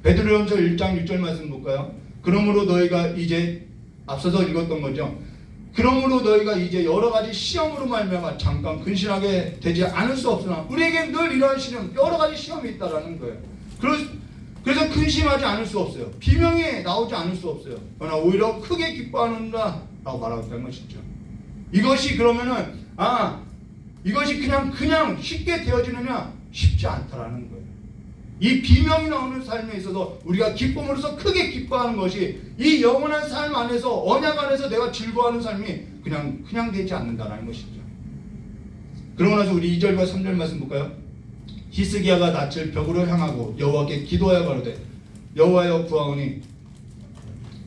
Speaker 2: 베드로전서 1장 6절 말씀 볼까요? 그러므로 너희가 이제 앞서서 읽었던 거죠. 그러므로 너희가 이제 여러 가지 시험으로 말미암아 잠깐 근신하게 되지 않을 수 없으나 우리에게 늘 이러한 시험, 여러 가지 시험이 있다라는 거예요. 그래서 근심하지 않을 수 없어요. 비명이 나오지 않을 수 없어요. 그러나 오히려 크게 기뻐하는다 라고 말하고 있다는 것이죠. 이것이 그러면은 이것이 그냥 쉽게 되어지느냐? 쉽지 않다라는 거예요. 이 비명이 나오는 삶에 있어서 우리가 기쁨으로써 크게 기뻐하는 것이 이 영원한 삶 안에서 언약 안에서 내가 즐거워하는 삶이 그냥 되지 않는다라는 것이죠. 그러고 나서 우리 2절과 3절 말씀 볼까요? 히스기야가 낯을 벽으로 향하고 여호와께 기도하여 가로되 여호와여 구하오니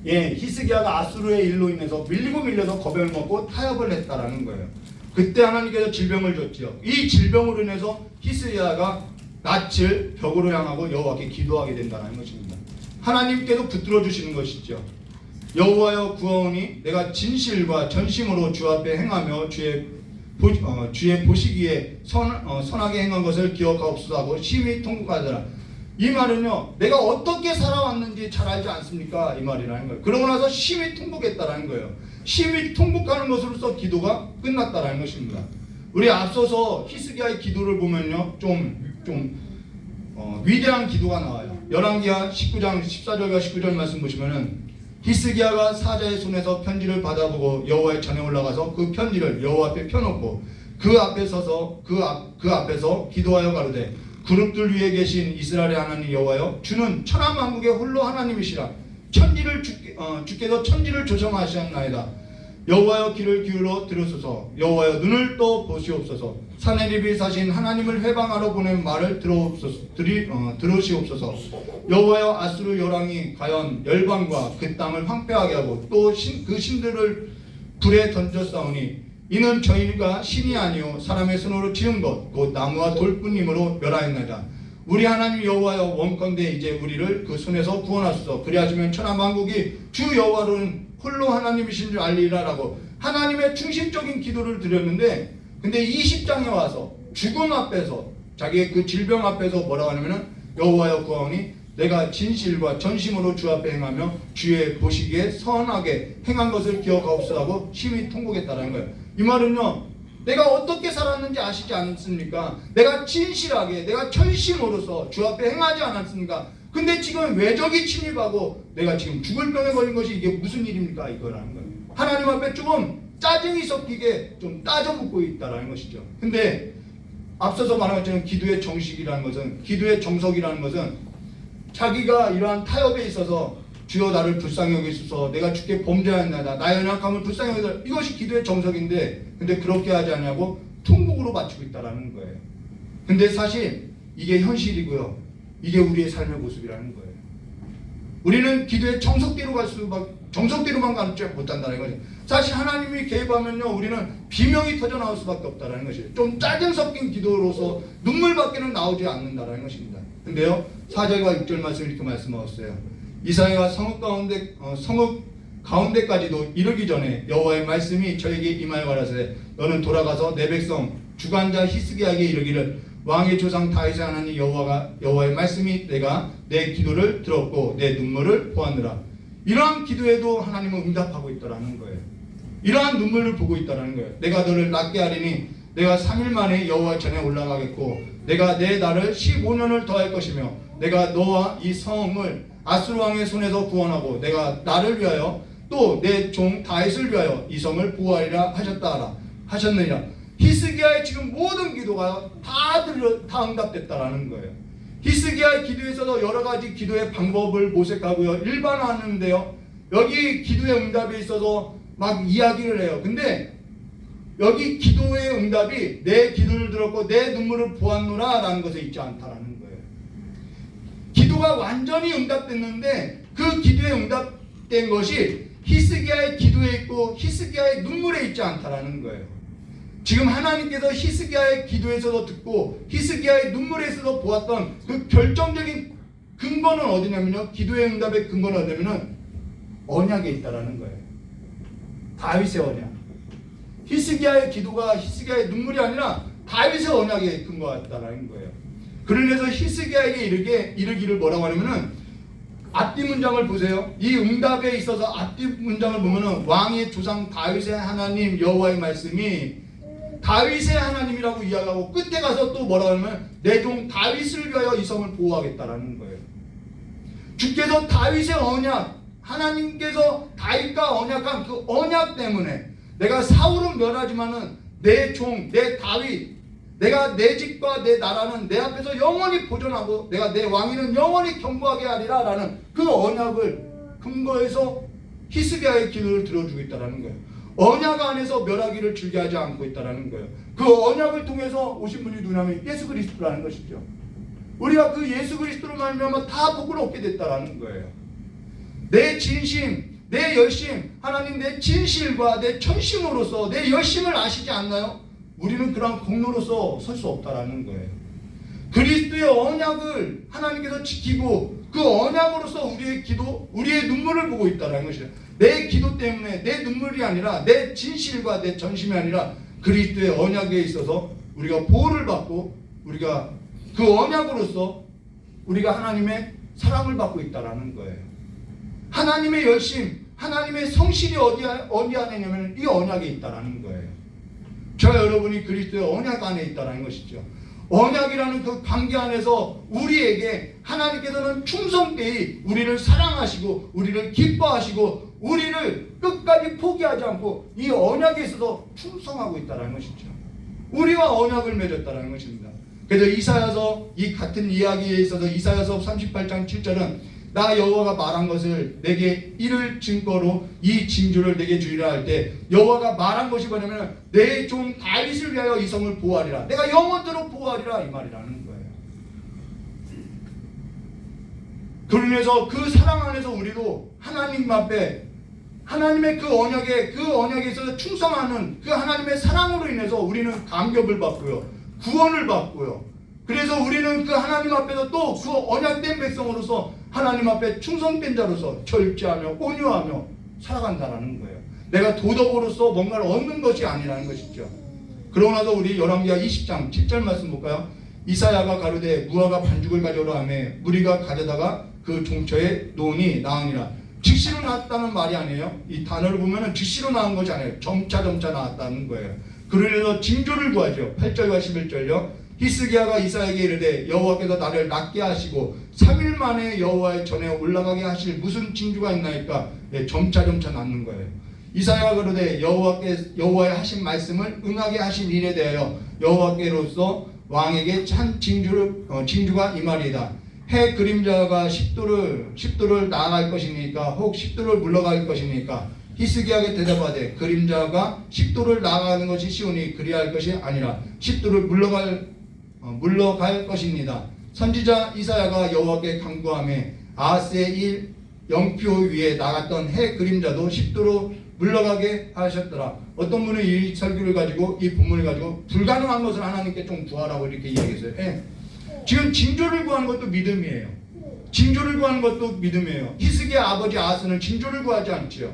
Speaker 2: 히스기야가 아수르의 일로 인해서 밀려서 겁을 먹고 타협을 했다라는 거예요. 그때 하나님께서 질병을 줬지요. 이 질병으로 인해서 히스기야가 낯을 벽으로 향하고 여호와께 기도하게 된다는 것입니다. 하나님께서 붙들어 주시는 것이죠. 여호와여 구하오니 내가 진실과 전심으로 주 앞에 행하며 주의 보시기에 선하게 행한 것을 기억하옵소서 하고 심히 통곡하더라. 이 말은요, 내가 어떻게 살아왔는지 잘 알지 않습니까? 이 말이라는 거예요. 그러고 나서 심히 통곡했다라는 거예요. 심히 통곡하는 것으로서 기도가 끝났다라는 것입니다. 우리 앞서서 히스기야의 기도를 보면요, 좀 위대한 기도가 나와요. 열왕기하 19장 14절과 19절 말씀 보시면은 히스기야가 사자의 손에서 편지를 받아보고 여호와의 전에 올라가서 그 편지를 여호와 앞에 펴놓고 그 앞에 서서 그 앞에서 기도하여 가로되 그룹들 위에 계신 이스라엘의 하나님 여호와여 주는 천하 만국의 홀로 하나님이시라. 주께서 천지를 조성하셨나이다. 여호와여 귀를 기울여 들으소서. 여호와여 눈을 떠 보시옵소서. 사내립이 사신 하나님을 회방하러 보낸 말을 들으시옵소서. 여호와여 아수르 열왕이 과연 열방과 그 땅을 황폐하게 하고 또 그 신들을 불에 던졌사오니 이는 저희가 신이 아니요 사람의 손으로 지은 것 곧 나무와 돌뿐임으로 멸하였나이다. 우리 하나님 여호와여 원컨대 이제 우리를 그 손에서 구원하소서. 그리하시면 천하 만국이 주 여호와로는 홀로 하나님이신 줄 알리라라고 하나님의 충실적인 기도를 드렸는데, 근데 20장에 와서 죽음 앞에서 자기의 그 질병 앞에서 뭐라고 하냐면은 여호와여 구하오니 내가 진실과 전심으로 주 앞에 행하며 주의 보시기에 선하게 행한 것을 기억하옵소서 하고 심히 통곡했다라는 거예요. 이 말은요, 내가 어떻게 살았는지 아시지 않습니까? 내가 진실하게 내가 전심으로서 주 앞에 행하지 않았습니까? 근데 지금 외적이 침입하고 내가 지금 죽을 병에 걸린 것이 이게 무슨 일입니까? 이거라는 거예요. 하나님 앞에 조금 짜증이 섞이게 좀 따져묻고 있다라는 것이죠. 근데 앞서서 말한 것처럼 기도의 정식이라는 것은, 기도의 정석이라는 것은 자기가 이러한 타협에 있어서 주여 나를 불쌍히 여기소서, 내가 주께 범죄하였나이다, 나의 연약함을 불쌍히 여기소서, 이것이 기도의 정석인데, 근데 그렇게 하지 않냐고 통곡으로 바치고 있다라는 거예요. 근데 사실 이게 현실이고요, 이게 우리의 삶의 모습이라는 거예요. 우리는 기도의 정석대로만 가지 못한다는 거죠. 사실 하나님이 개입하면요, 우리는 비명이 터져 나올 수밖에 없다는 것이에요. 좀 짜증 섞인 기도로서 눈물밖에는 나오지 않는다는 것입니다. 근데요, 4절과 6절 말씀 이렇게 말씀하셨어요. 이사야가 성읍 가운데까지도 이르기 전에 여호와의 말씀이 저에게 임하여 가라사대 너는 돌아가서 내 백성 주관자 히스기야에게 이르기를 왕의 조상 다윗의 하나님 여호와의 말씀이 내가 내 기도를 들었고 내 눈물을 보았느라. 이러한 기도에도 하나님은 응답하고 있다라는 거예요. 이러한 눈물을 보고 있다라는 거예요. 내가 너를 낫게 하리니 내가 3일 만에 여호와 전에 올라가겠고 내가 내 날을 15년을 더할 것이며 내가 너와 이 성을 아수르 왕의 손에서 구원하고 내가 나를 위하여 또 내 종 다윗을 위하여 이 성을 보호하리라 하셨느니라. 히스기야의 지금 모든 기도가 다 응답됐다라는 거예요. 히스기야의 기도에 있어서 여러 가지 기도의 방법을 모색하고요, 일반화하는데요, 여기 기도의 응답에 있어서 막 이야기를 해요. 근데 여기 기도의 응답이 내 기도를 들었고 내 눈물을 보았노라 라는 것에 있지 않다라는 거예요. 기도가 완전히 응답됐는데 그 기도에 응답된 것이 히스기야의 기도에 있고 히스기야의 눈물에 있지 않다라는 거예요. 지금 하나님께서 히스기야의 기도에서도 듣고 히스기야의 눈물에서도 보았던 그 결정적인 근거는 어디냐면요, 기도의 응답의 근거는 어디냐면은 언약에 있다라는 거예요. 다윗의 언약. 히스기야의 기도가 히스기야의 눈물이 아니라 다윗의 언약에 근거했다라는 거예요. 그러면서 히스기야에게 이르기를 뭐라고 하냐면은, 앞뒤 문장을 보세요. 이 응답에 있어서 앞뒤 문장을 보면은 왕의 조상 다윗의 하나님 여호와의 말씀이 다윗의 하나님이라고 이야기하고, 끝에 가서 또 뭐라고 하냐면 내 종 다윗을 위하여 이 성을 보호하겠다라는 거예요. 주께서 다윗의 언약, 하나님께서 다윗과 언약한 그 언약 때문에 내가 사울은 멸하지만은 내 종, 내 다윗, 내가 내 집과 내 나라는 내 앞에서 영원히 보존하고 내가 내 왕위는 영원히 경고하게 하리라 라는 그 언약을 근거해서 히스기야의 기도를 들어주겠다라는 거예요. 언약 안에서 멸하기를 즐겨하지 않고 있다라는 거예요. 그 언약을 통해서 오신 분이 누구냐면 예수 그리스도라는 것이죠. 우리가 그 예수 그리스도로 말미암아 다 복을 얻게 됐다라는 거예요. 내 진심, 내 열심, 하나님 내 진실과 내 천심으로서 내 열심을 아시지 않나요? 우리는 그런 공로로서 설 수 없다라는 거예요. 그리스도의 언약을 하나님께서 지키고 그 언약으로서 우리의 기도, 우리의 눈물을 보고 있다라는 것이에요. 내 기도 때문에 내 눈물이 아니라 내 진실과 내 전심이 아니라 그리스도의 언약에 있어서 우리가 보호를 받고 우리가 그 언약으로서 우리가 하나님의 사랑을 받고 있다라는 거예요. 하나님의 열심, 하나님의 성실이 어디 안에 있냐면 이 언약에 있다라는 거예요. 저와 여러분이 그리스도의 언약 안에 있다는 것이죠. 언약이라는 그 관계 안에서 우리에게 하나님께서는 충성되이 우리를 사랑하시고 우리를 기뻐하시고 우리를 끝까지 포기하지 않고 이 언약에 있어서 충성하고 있다는 것이죠. 우리와 언약을 맺었다는 것입니다. 그래서 이사야서, 이 같은 이야기에 있어서 이사야서 38장 7절은 나 여호와가 말한 것을 내게 이를 증거로 이 징조를 내게 주리라 할 때, 여호와가 말한 것이 뭐냐면 내 종 다윗을 위하여 이 성을 보호하리라, 내가 영원토록 보호하리라, 이 말이라는 거예요. 그러면서 그 사랑 안에서 우리도 하나님 앞에 하나님의 그 언약에 있어서 충성하는 그 하나님의 사랑으로 인해서 우리는 감격을 받고요, 구원을 받고요. 그래서 우리는 그 하나님 앞에서 또 그 언약된 백성으로서 하나님 앞에 충성된 자로서 절제하며 온유하며 살아간다는 거예요. 내가 도덕으로서 뭔가를 얻는 것이 아니라는 것이죠. 그러고 나서 우리 열왕기하 20장 7절 말씀 볼까요? 이사야가 가로되 무화과 반죽을 가져오라 하며 무리가 가져다가 그 종처에 놓으니 나으니라. 즉시로 나왔다는 말이 아니에요. 이 단어를 보면은 즉시로 나온 것이 아니에요. 점차 나왔다는 거예요. 그러면서 징조를 구하죠. 8절과 11절요. 히스기야가 이사야에게 이르되 여호와께서 나를 낫게 하시고 3일 만에 여호와의 전에 올라가게 하실 무슨 징조가 있나이까? 점차 낫는 거예요. 이사야가 그러되 여호와의 하신 말씀을 응하게 하신 일에 대하여 여호와께로서 왕에게 찬 징조가 이 말이다. 해 그림자가 10도를 나아갈 것이니까 혹 10도를 물러갈 것이니까 히스기야에게 대답하되 그림자가 10도를 나아가는 것이 쉬우니 그리할 것이 아니라 10도를 물러갈 것입니다. 선지자 이사야가 여호와께 간구하며 아하스의 일 영표 위에 나갔던 해 그림자도 10도로 물러가게 하셨더라. 어떤 분은 이 설교를 가지고 이 본문을 가지고 불가능한 것을 하나님께 좀 구하라고 이렇게 이야기했어요. 지금 징조를 구하는 것도 믿음이에요. 징조를 구하는 것도 믿음이에요. 히스기야 아버지 아하스는 징조를 구하지 않지요.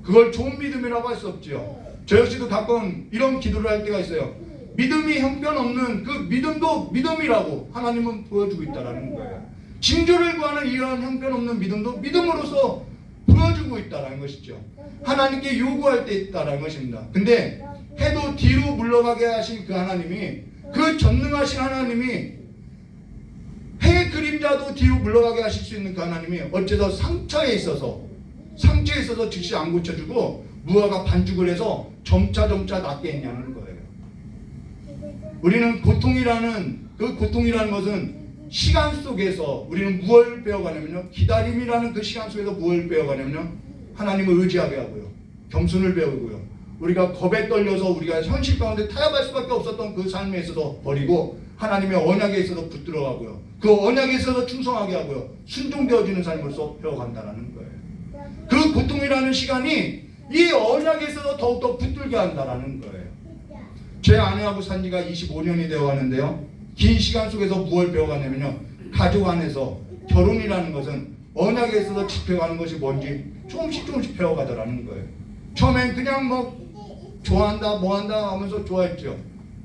Speaker 2: 그걸 좋은 믿음이라고 할 수 없지요. 저 역시도 가끔 이런 기도를 할 때가 있어요. 믿음이 형편없는 그 믿음도 믿음이라고 하나님은 보여주고 있다는 거예요. 징조를 구하는 이런 형편없는 믿음도 믿음으로서 보여주고 있다는 것이죠. 하나님께 요구할 때 있다는 것입니다. 근데 해도 뒤로 물러가게 하신 그 하나님이, 그 전능하신 하나님이 해의 그림자도 뒤로 물러가게 하실 수 있는 그 하나님이 어째서 상처에 있어서 즉시 안 고쳐주고 무화과 반죽을 해서 점차 낫게 했냐는 거예요. 우리는 고통이라는 것은 시간 속에서 우리는 무엇을 배워가냐면요, 기다림이라는 그 시간 속에서 무엇을 배워가냐면요, 하나님을 의지하게 하고요, 겸손을 배우고요, 우리가 겁에 떨려서 우리가 현실 가운데 타협할 수밖에 없었던 그 삶에 있어서 버리고 하나님의 언약에 있어서 붙들어가고요, 그 언약에 있어서 충성하게 하고요, 순종되어지는 삶으로서 배워간다는 거예요. 그 고통이라는 시간이 이 언약에 있어서 더욱더 붙들게 한다는 거예요. 제 아내하고 산 지가 25년이 되어 가는데요. 긴 시간 속에서 무엇을 배워가냐면요. 가족 안에서 결혼이라는 것은 언약에 있어서 지켜가는 것이 뭔지 조금씩 배워가더라는 거예요. 처음엔 그냥 뭐 좋아한다 뭐한다 하면서 좋아했죠.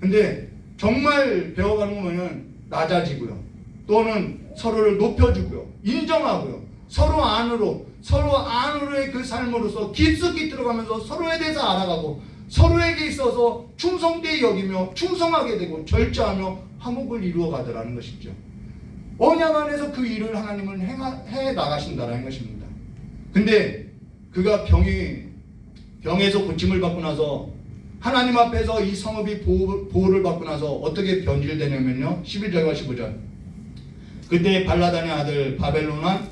Speaker 2: 근데 정말 배워가는 거는 낮아지고요. 또는 서로를 높여주고요. 인정하고요. 서로의 그 삶으로서 깊숙이 들어가면서 서로에 대해서 알아가고 서로에게 있어서 충성되게 여기며 충성하게 되고 절제하며 화목을 이루어 가더라는 것이죠. 언약 안에서 그 일을 하나님은 해 나가신다라는 것입니다. 근데 그가 병에서 고침을 받고 나서 하나님 앞에서 이 성읍이 보호를 받고 나서 어떻게 변질되냐면요. 11절과 15절. 그때 발라단의 아들 바벨론한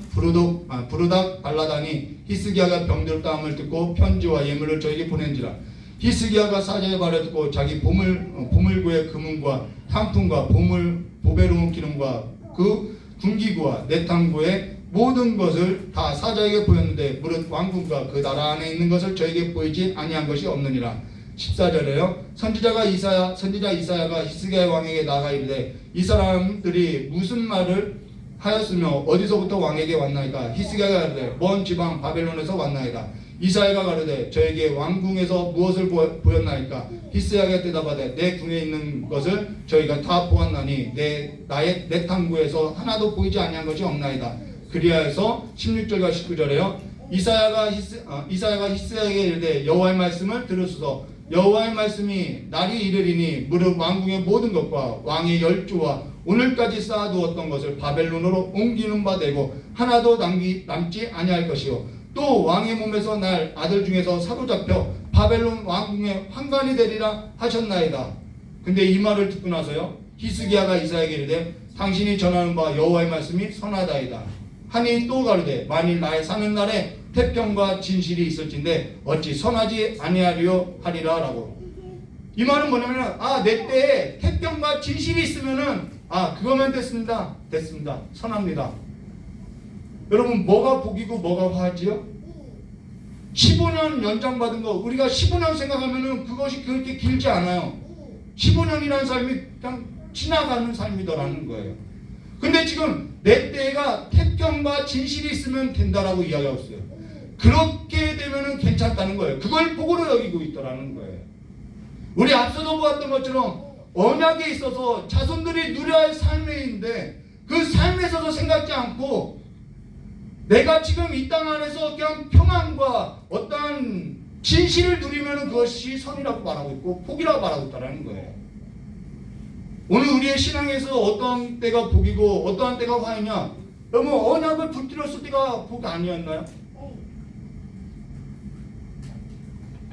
Speaker 2: 부르닥 발라단이 히스기야가 병들었다함을 듣고 편지와 예물을 저에게 보낸지라. 히스기야가 사자의 말을 듣고 자기 보물구의 금은과 상품과 보배로운 기름과 그 군기구와 내탕구의 모든 것을 다 사자에게 보였는데 무릇 왕궁과 그 나라 안에 있는 것을 저에게 보이지 아니한 것이 없느니라. 14절에요. 선지자 이사야가 히스기야 왕에게 나아가 이르되 이 사람들이 무슨 말을 하였으며 어디서부터 왕에게 왔나이까. 히스기야가 이르되 먼 지방 바벨론에서 왔나이다. 이사야가 가르되 저에게 왕궁에서 무엇을 보였나이까. 히스기야가 대답하되 내 궁에 있는 것을 저희가 다 보았나니 나의 내탕구에서 하나도 보이지 아니한 것이 없나이다. 그리하여서 16절과 19절에요. 이사야가 히스기야에게 이르되 여호와의 말씀을 들으소서. 여호와의 말씀이 날이 이르리니 무릇 왕궁의 모든 것과 왕의 열조와 오늘까지 쌓아두었던 것을 바벨론으로 옮기는 바 되고 하나도 남지 아니할 것이요 또 왕의 몸에서 날 아들 중에서 사로잡혀 바벨론 왕궁의 환관이 되리라 하셨나이다. 근데 이 말을 듣고 나서요. 히스기야가 이사야에게 이르되 당신이 전하는 바 여호와의 말씀이 선하다이다 하니 또 가르되 만일 나의 사는 날에 태평과 진실이 있을진데 어찌 선하지 아니하리요 하리라 라고. 이 말은 뭐냐면 내 때에 태평과 진실이 있으면은 그거면 됐습니다. 선합니다. 여러분 뭐가 복이고 뭐가 화지요? 15년 연장받은 거 우리가 15년 생각하면은 그것이 그렇게 길지 않아요. 15년이라는 삶이 그냥 지나가는 삶이더라는 거예요. 근데 지금 내 때가 태평과 진실이 있으면 된다라고 이야기하고 있어요. 그렇게 되면은 괜찮다는 거예요. 그걸 복으로 여기고 있더라는 거예요. 우리 앞서도 보았던 것처럼 언약에 있어서 자손들이 누려야 할 삶인데 그 삶에 있어서 생각지 않고 내가 지금 이 땅 안에서 그냥 평안과 어떠한 진실을 누리면 그것이 선이라고 말하고 있고 복이라고 말하고 있다는 거예요. 오늘 우리의 신앙에서 어떠한 때가 복이고 어떠한 때가 화이냐? 여러분 언약을 붙들었을 때가 복이 아니었나요?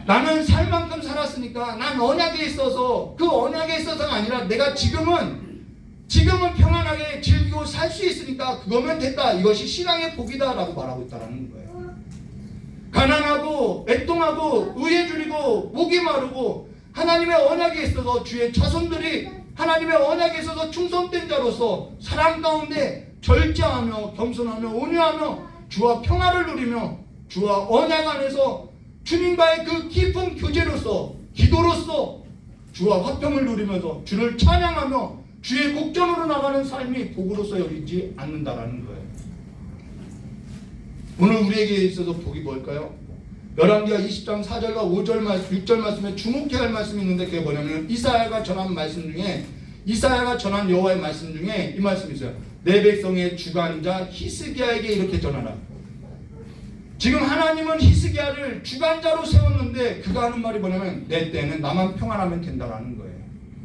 Speaker 2: 나는 살 만큼 살았으니까 난 언약에 있어서 그 언약에 있어서가 아니라 내가 지금은 평안하게 즐기고 살 수 있으니까 그거면 됐다. 이것이 신앙의 복이다 라고 말하고 있다는 거예요. 가난하고 애통하고 의에 줄이고 목이 마르고 하나님의 언약에 있어서 주의 자손들이 하나님의 언약에 있어서 충성된 자로서 사랑 가운데 절제하며 겸손하며 온유하며 주와 평화를 누리며 주와 언약 안에서 주님과의 그 깊은 교제로서 기도로서 주와 화평을 누리면서 주를 찬양하며 주의 목전으로 나가는 삶이 복으로서 여기지 않는다라는 거예요. 오늘 우리에게 있어서 복이 뭘까요? 열왕기하 20장 4절과 6절 말씀에 주목해야 할 말씀이 있는데 그게 뭐냐면 이사야가 전한 여호와의 말씀 중에 이 말씀이 있어요. 내 백성의 주관자 히스기야에게 이렇게 전하라. 지금 하나님은 히스기야를 주관자로 세웠는데 그가 하는 말이 뭐냐면 내 때는 나만 평안하면 된다라는 거예요.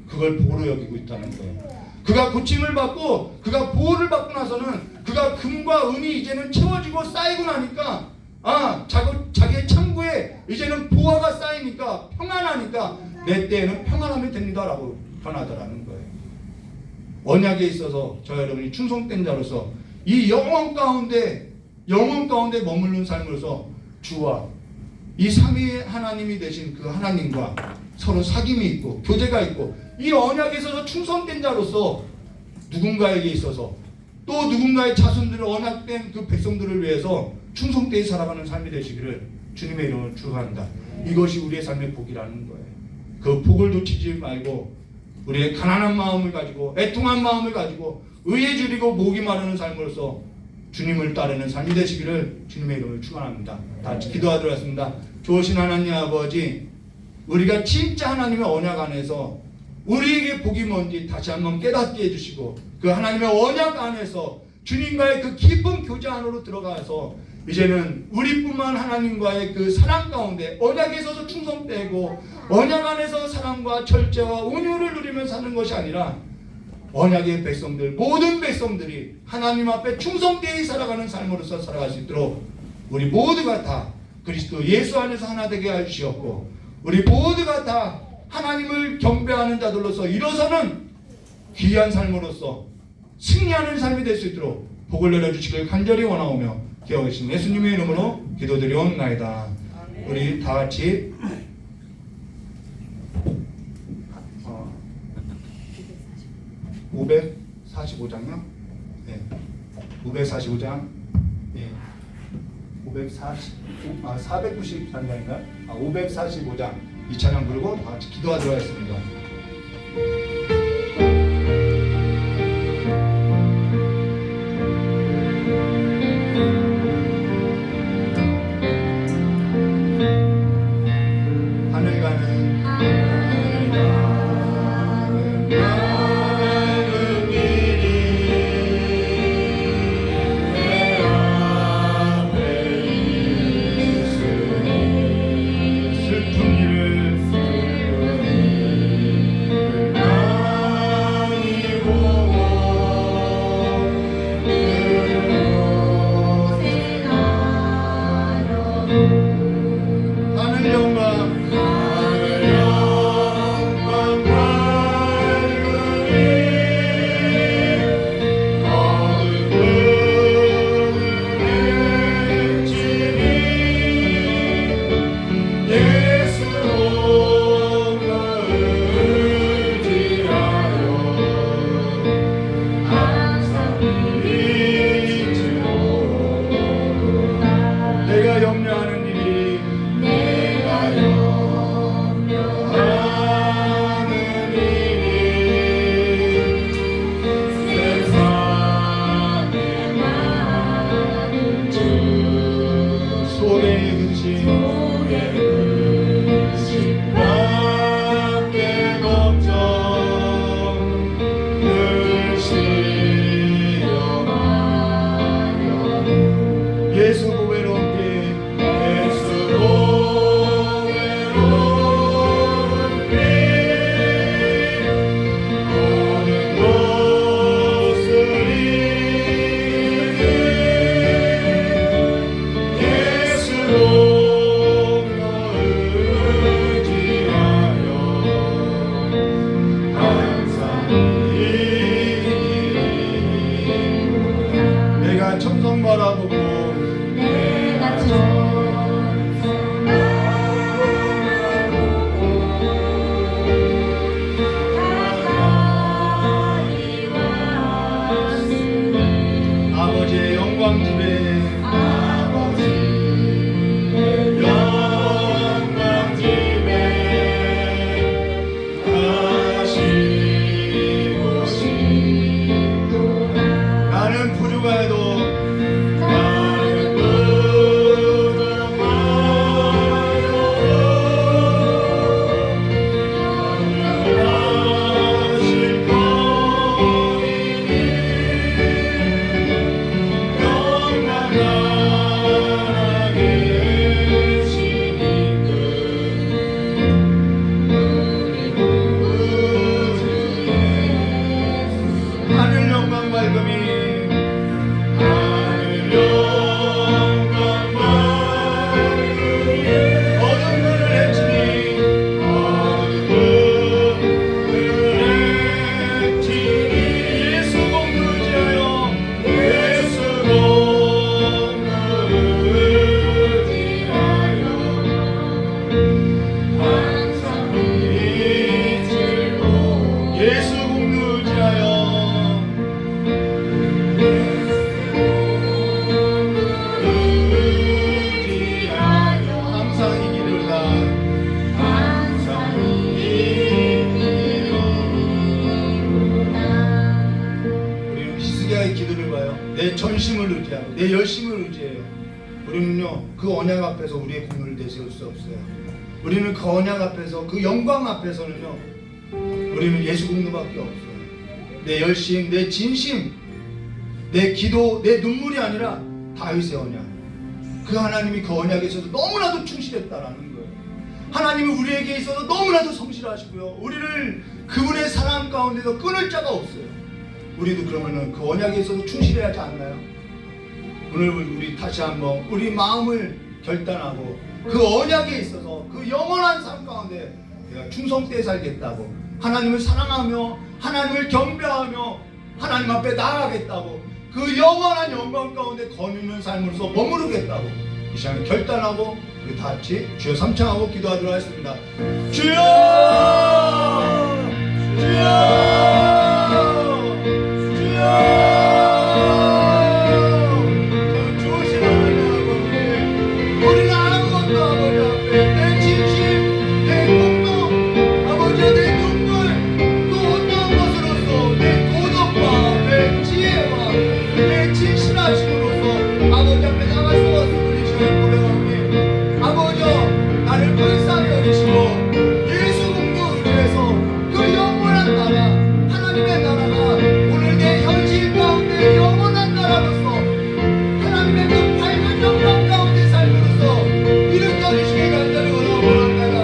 Speaker 2: 그걸 복으로 여기고 있다는 거예요. 그가 고침을 받고 그가 보호를 받고 나서는 그가 금과 은이 이제는 채워지고 쌓이고 나니까 자기의 창고에 이제는 보화가 쌓이니까 평안하니까 내 때에는 평안하면 됩니다라고 변하더라는 거예요. 언약에 있어서 저 여러분이 충성된 자로서 이 영원 가운데 머무르는 삶으로서 주와 이 삼위 하나님이 되신 그 하나님과 서로 사귐이 있고 교제가 있고 이 언약에 있어서 충성된 자로서 누군가에게 있어서 또 누군가의 자손들을 언약된 그 백성들을 위해서 충성되게 살아가는 삶이 되시기를 주님의 이름으로 축원합니다. 이것이 우리의 삶의 복이라는 거예요. 그 복을 놓치지 말고 우리의 가난한 마음을 가지고 애통한 마음을 가지고 의에 줄이고 목이 마르는 삶으로서 주님을 따르는 삶이 되시기를 주님의 이름을 축원합니다. 다 같이 기도하도록 하겠습니다. 좋으신 하나님 아버지, 우리가 진짜 하나님의 언약 안에서 우리에게 복이 뭔지 다시 한번 깨닫게 해주시고 그 하나님의 언약 안에서 주님과의 그 깊은 교제 안으로 들어가서 이제는 우리뿐만 하나님과의 그 사랑 가운데 언약에 서서 충성되고 언약 안에서 사랑과 절제와 온유를 누리며 사는 것이 아니라 언약의 백성들, 모든 백성들이 하나님 앞에 충성되이 살아가는 삶으로서 살아갈 수 있도록 우리 모두가 다 그리스도 예수 안에서 하나 되게 해주시옵고 우리 모두가 다 하나님을 경배하는 자들로서 일어서는 귀한 삶으로서 승리하는 삶이 될 수 있도록 복을 내려주시길 간절히 원하오며 기억하신 예수님의 이름으로 기도드리옵나이다. 우리 다 같이 545장이요? 네. 545장. 네. 493장인가요? 545장. 이 찬양 부르고 다 같이 기도하도록 하겠습니다. 하늘 가는 슬픈 일을 내 열심을 의지해요. 우리는요 그 언약 앞에서 우리의 공로를 내세울 수 없어요. 우리는 그 언약 앞에서 그 영광 앞에서는요 우리는 예수 공로밖에 없어요. 내 열심, 내 진심, 내 기도, 내 눈물이 아니라 다윗의 언약. 그 하나님이 그 언약에 있어서 너무나도 충실했다라는 거예요. 하나님은 우리에게 있어서 너무나도 성실하시고요. 우리를 그분의 사랑 가운데서 끊을 자가 없어요. 우리도 그러면은 그 언약에 있어서 충실해야 하지 않나요? 오늘 우리 다시 한번 우리 마음을 결단하고 그 언약에 있어서 그 영원한 삶 가운데 내가 충성되게 살겠다고, 하나님을 사랑하며 하나님을 경배하며 하나님 앞에 나아가겠다고, 그 영원한 영광 가운데 거느리는 삶으로서 머무르겠다고 이 시간에 결단하고 우리 다 같이 주여 삼창하고 기도하도록 하겠습니다. 주여! 주여! 주여! 주신 하나님 아버지, 우리는 아무것도 아버지 앞에 내 진심, 내 공로, 아버지 내 눈물, 또 어떤 것으로서 내 도덕과 내 지혜와 내 진실하심으로서 아버지 앞에 나갈 수 없음을 이 시간에 고백하오니 아버지여 나를 불쌍히 여기시고 예수 공로를 위해서 그 영원한 나라, 하나님의 나라가 오늘 내 현실 가운데 영원한 나라로서 하나님의 그 밝은 영광 가운데 삶으로서 일으켜주시기 간절히 원합니다.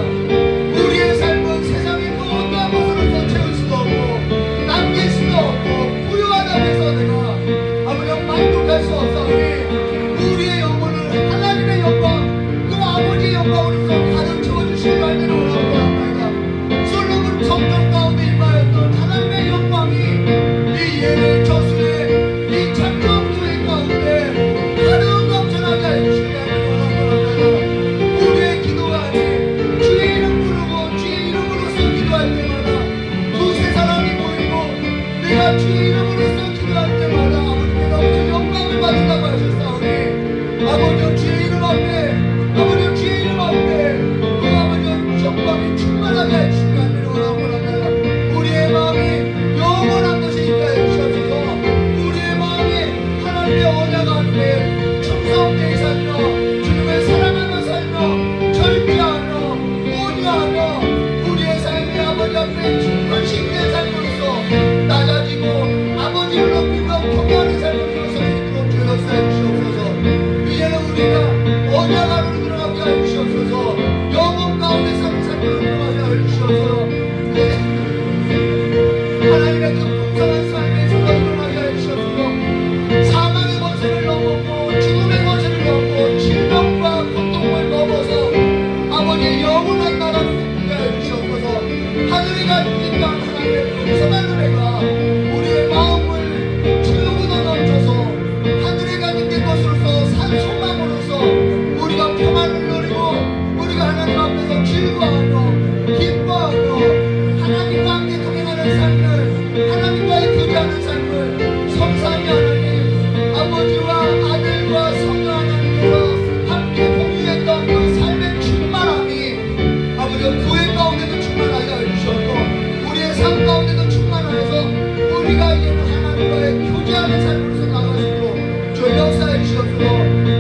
Speaker 2: 우리의 삶은 세상의 그 어떠한 것으로서 채울 수도 없고 남길 수도 없고 부유하다고 해서 내가 아버지 만족할 수 없사오니 우리의 영혼을 하나님의 영광, 그 아버지의 영광으로서 가득 채워주시기 간절히 원합니다. 솔로몬 성전 가운데 임하였던 하나님의 영광이 이 예배 저수의 이 창조교회 가운데 가득 넘쳐나게 해주시기 간절히 원합니다. 우리의 기도가 아닌 주의 이름 부르고 주의 이름으로써 기도할 때마다 두세 사람이 모이고 내가 주의 이름으로써 기도할 때마다 아버지께서 그 영광을 받는다고 하셨사오니 아버지 주의 이름 앞에, 아버지 주의 이름 앞에 그 아버지 영광이 충만하게 해주시기 간절히 원합니다. 우리의 마음이 영원한 것이 있게 해주셔서 우리의 마음이 하나님의 언약 앞에 충성되게 살며 주님을 사랑하며 살며 절제하며 온유하며 우리의 삶이 아버지 앞에 헌신된 삶으로서 낮아지고 아버지를 높이며 경외하는 삶으로서 서리도록 주여 역사해 주시옵소서. 이제는 우리가 언약 안으로 들어가게 하여 주시옵소서. 영혼 가운데 사는 삶으로 들어가게 하여 주시옵소서. 하나님의 그 풍성한 삶에서 들어가게 하여 주시옵소서. 사망의 권세를 넘었고 죽음의 권세를 넘고 질병과 고통을 넘어서 아버지의 영원한 나라를 꿈꾸게 하여 주시옵소서. 하늘이 가진 땅 하나님의 풍성한 은혜가 우리의 마음을 채우고 넘쳐서 하늘에 가진 것으로서 산 소망으로서 우리가 평안을 누리고 우리가 하나님 앞에서 즐거워하며 기뻐하며 하나님과 함께 동행하는 삶을, 하나님과의 교제하는 삶을 성삼위 하나님 아버지와 아들과 성령 하나님께서 함께 공유했던 그 삶의 충만함이 아버지 교회 가운데도 충만하게 하여 주셨고 우리의 삶 가운데도 충만하여서 우리가 이제는 하나님과의 교제하는 삶으로서 나가시도록 주의 역사해 주시옵소서.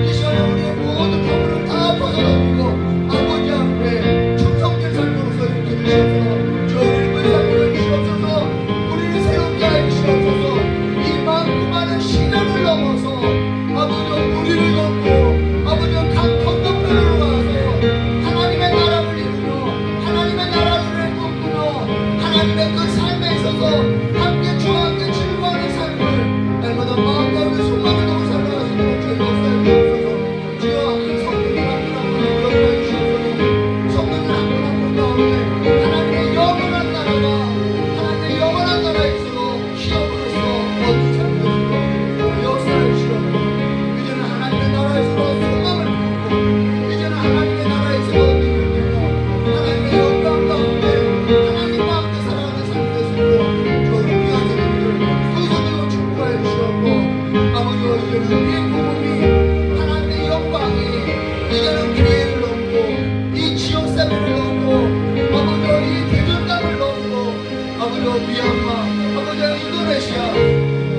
Speaker 2: 이 시간에 우리의 모든 병을 다 벗어던지고 아버지 앞에 충성된 삶으로서 일으켜 주시옵소서. 주의 불쌍히 주시옵소서. 우리를 새롭게 하여 주시옵소서. 이 많고 많은 시련을 넘어서 아버지 우리를 걷고 아버지 강 건너편으로 가서 하나님의 나라를 이루며 하나님의 나라를 꿈꾸며 하나님의 그 삶에 있어서 함께 주와 함께 즐거워하는 삶을 날마다 마음 가운데 소망을 넣고 살아가시도록 주의 역사해 주옵소서. 주여 한 성도들 한 분 한 분 기억하여 주시옵소서. 성도들 한 분 한 분 가운데 하나님의 영원한 나라가 하나님의 영원한 나라에 있어서 기업으로서 얻은 삶을 역사해 주시옵소서. 이제는 하나님의 나라에서 소망을 품고 이제는 하나님의 나라에서 믿음을 믿고 하나님의 영광 가운데 하나님과 함께 살아가는 삶이 되시도록 주의 귀한 성도들 구속으로 축복하여 주시옵고 아버지와 이제는 우리의 복음이 하나님의 영광이 이제는 교회를 넘고 이 지역사회를 넘고 아버지와 이 대전 땅을 넘고 아버지와 미얀마 아버지와 인도네시아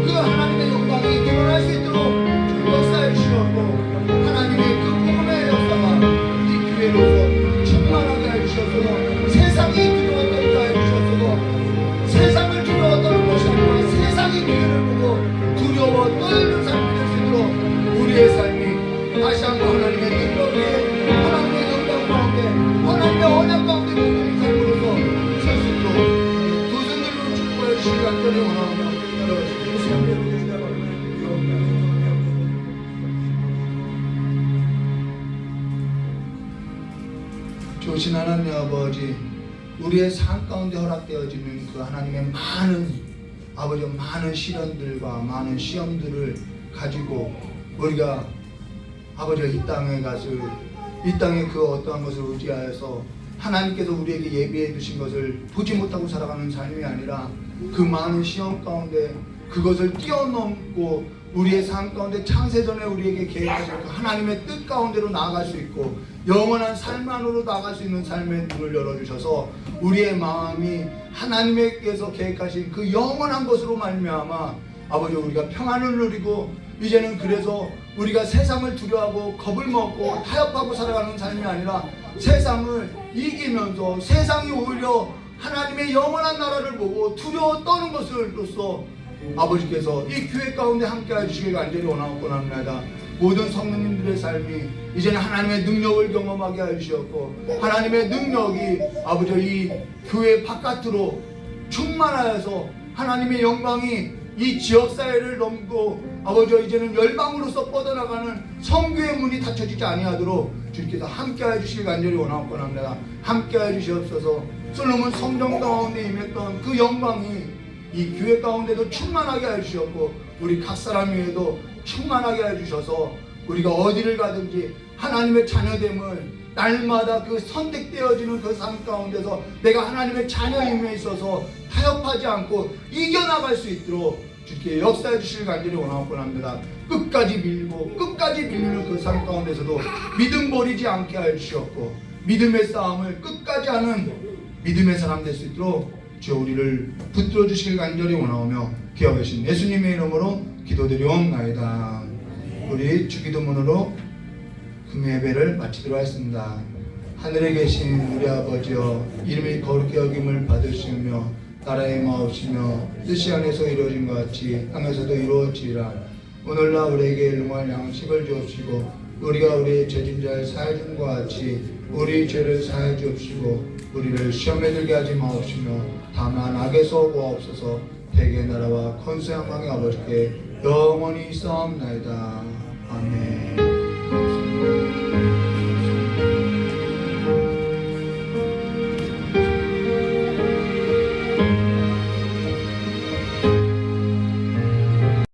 Speaker 2: 그 하나님의 영광이 드러날 수 있도록 주의 역사해 좋으신 하나님 아버지, 우리의 삶 가운데 허락되어지는 그 하나님의 많은 시련들과 많은 시험들을 가지고 우리가 아버지가 이 땅에 가서 이 땅에 그 어떠한 것을 의지하여서 하나님께서 우리에게 예비해 두신 것을 보지 못하고 살아가는 삶이 아니라 그 많은 시험 가운데 그것을 뛰어넘고 우리의 삶 가운데 창세전에 우리에게 계획하신 그 하나님의 뜻 가운데로 나아갈 수 있고 영원한 삶 안으로 나아갈 수 있는 삶의 문을 열어주셔서 우리의 마음이 하나님께서 계획하신 그 영원한 것으로 말미암아 아버지 우리가 평안을 누리고 이제는 그래서 우리가 세상을 두려워하고 겁을 먹고 타협하고 살아가는 삶이 아니라 세상을 이기면서 세상이 오히려 하나님의 영원한 나라를 보고 두려워 떠는 것으로서 아버지께서 이 교회 가운데 함께 해주시길 간절히 원하옵고 합니다. 모든 성도님들의 삶이 이제는 하나님의 능력을 경험하게 해주셨고 하나님의 능력이 아버지 이 교회 바깥으로 충만하여서 하나님의 영광이 이 지역사회를 넘고 아버지 이제는 열방으로서 뻗어나가는 성교의 문이 닫혀지지 아니하도록 주님께서 함께해 주시길 간절히 원하옵고 합니다. 함께해 주시옵소서. 솔로몬 성전 가운데 임했던 그 영광이 이 교회 가운데도 충만하게 해주셨고 우리 각 사람 위에도 충만하게 해주셔서 우리가 어디를 가든지 하나님의 자녀됨을 날마다 그 선택되어지는 그 삶 가운데서 내가 하나님의 자녀임에 있어서 타협하지 않고 이겨나갈 수 있도록 주께 역사해 주시길 간절히 원하옵고 합니다. 끝까지 밀고 끝까지 밀리는 그 삶 가운데서도 믿음 버리지 않게 해주셨고 믿음의 싸움을 끝까지 하는 믿음의 사람 될 수 있도록 주 우리를 붙들어 주시길 간절히 원하오며 기억하신 예수님의 이름으로 기도드리옵나이다. 우리 주기도문으로 금요 예배를 마치도록 하겠습니다. 하늘에 계신 우리 아버지여 이름이 거룩히 여김을 받으시며 나라의 마옵시며 뜻이 안에서 이루어진 것 같이 땅에서도 이루어지리라. 오늘날 우리에게 일용할 양식을 주옵시고 우리가 우리의 죄진자를 사해 준 것 같이 우리 죄를 사해 주옵시고 우리를 시험에 들게 하지 마옵시며 다만 악에서 구하옵소서. 대개 나라와 권세 영광의 아버지께 영원히 있사옵나이다.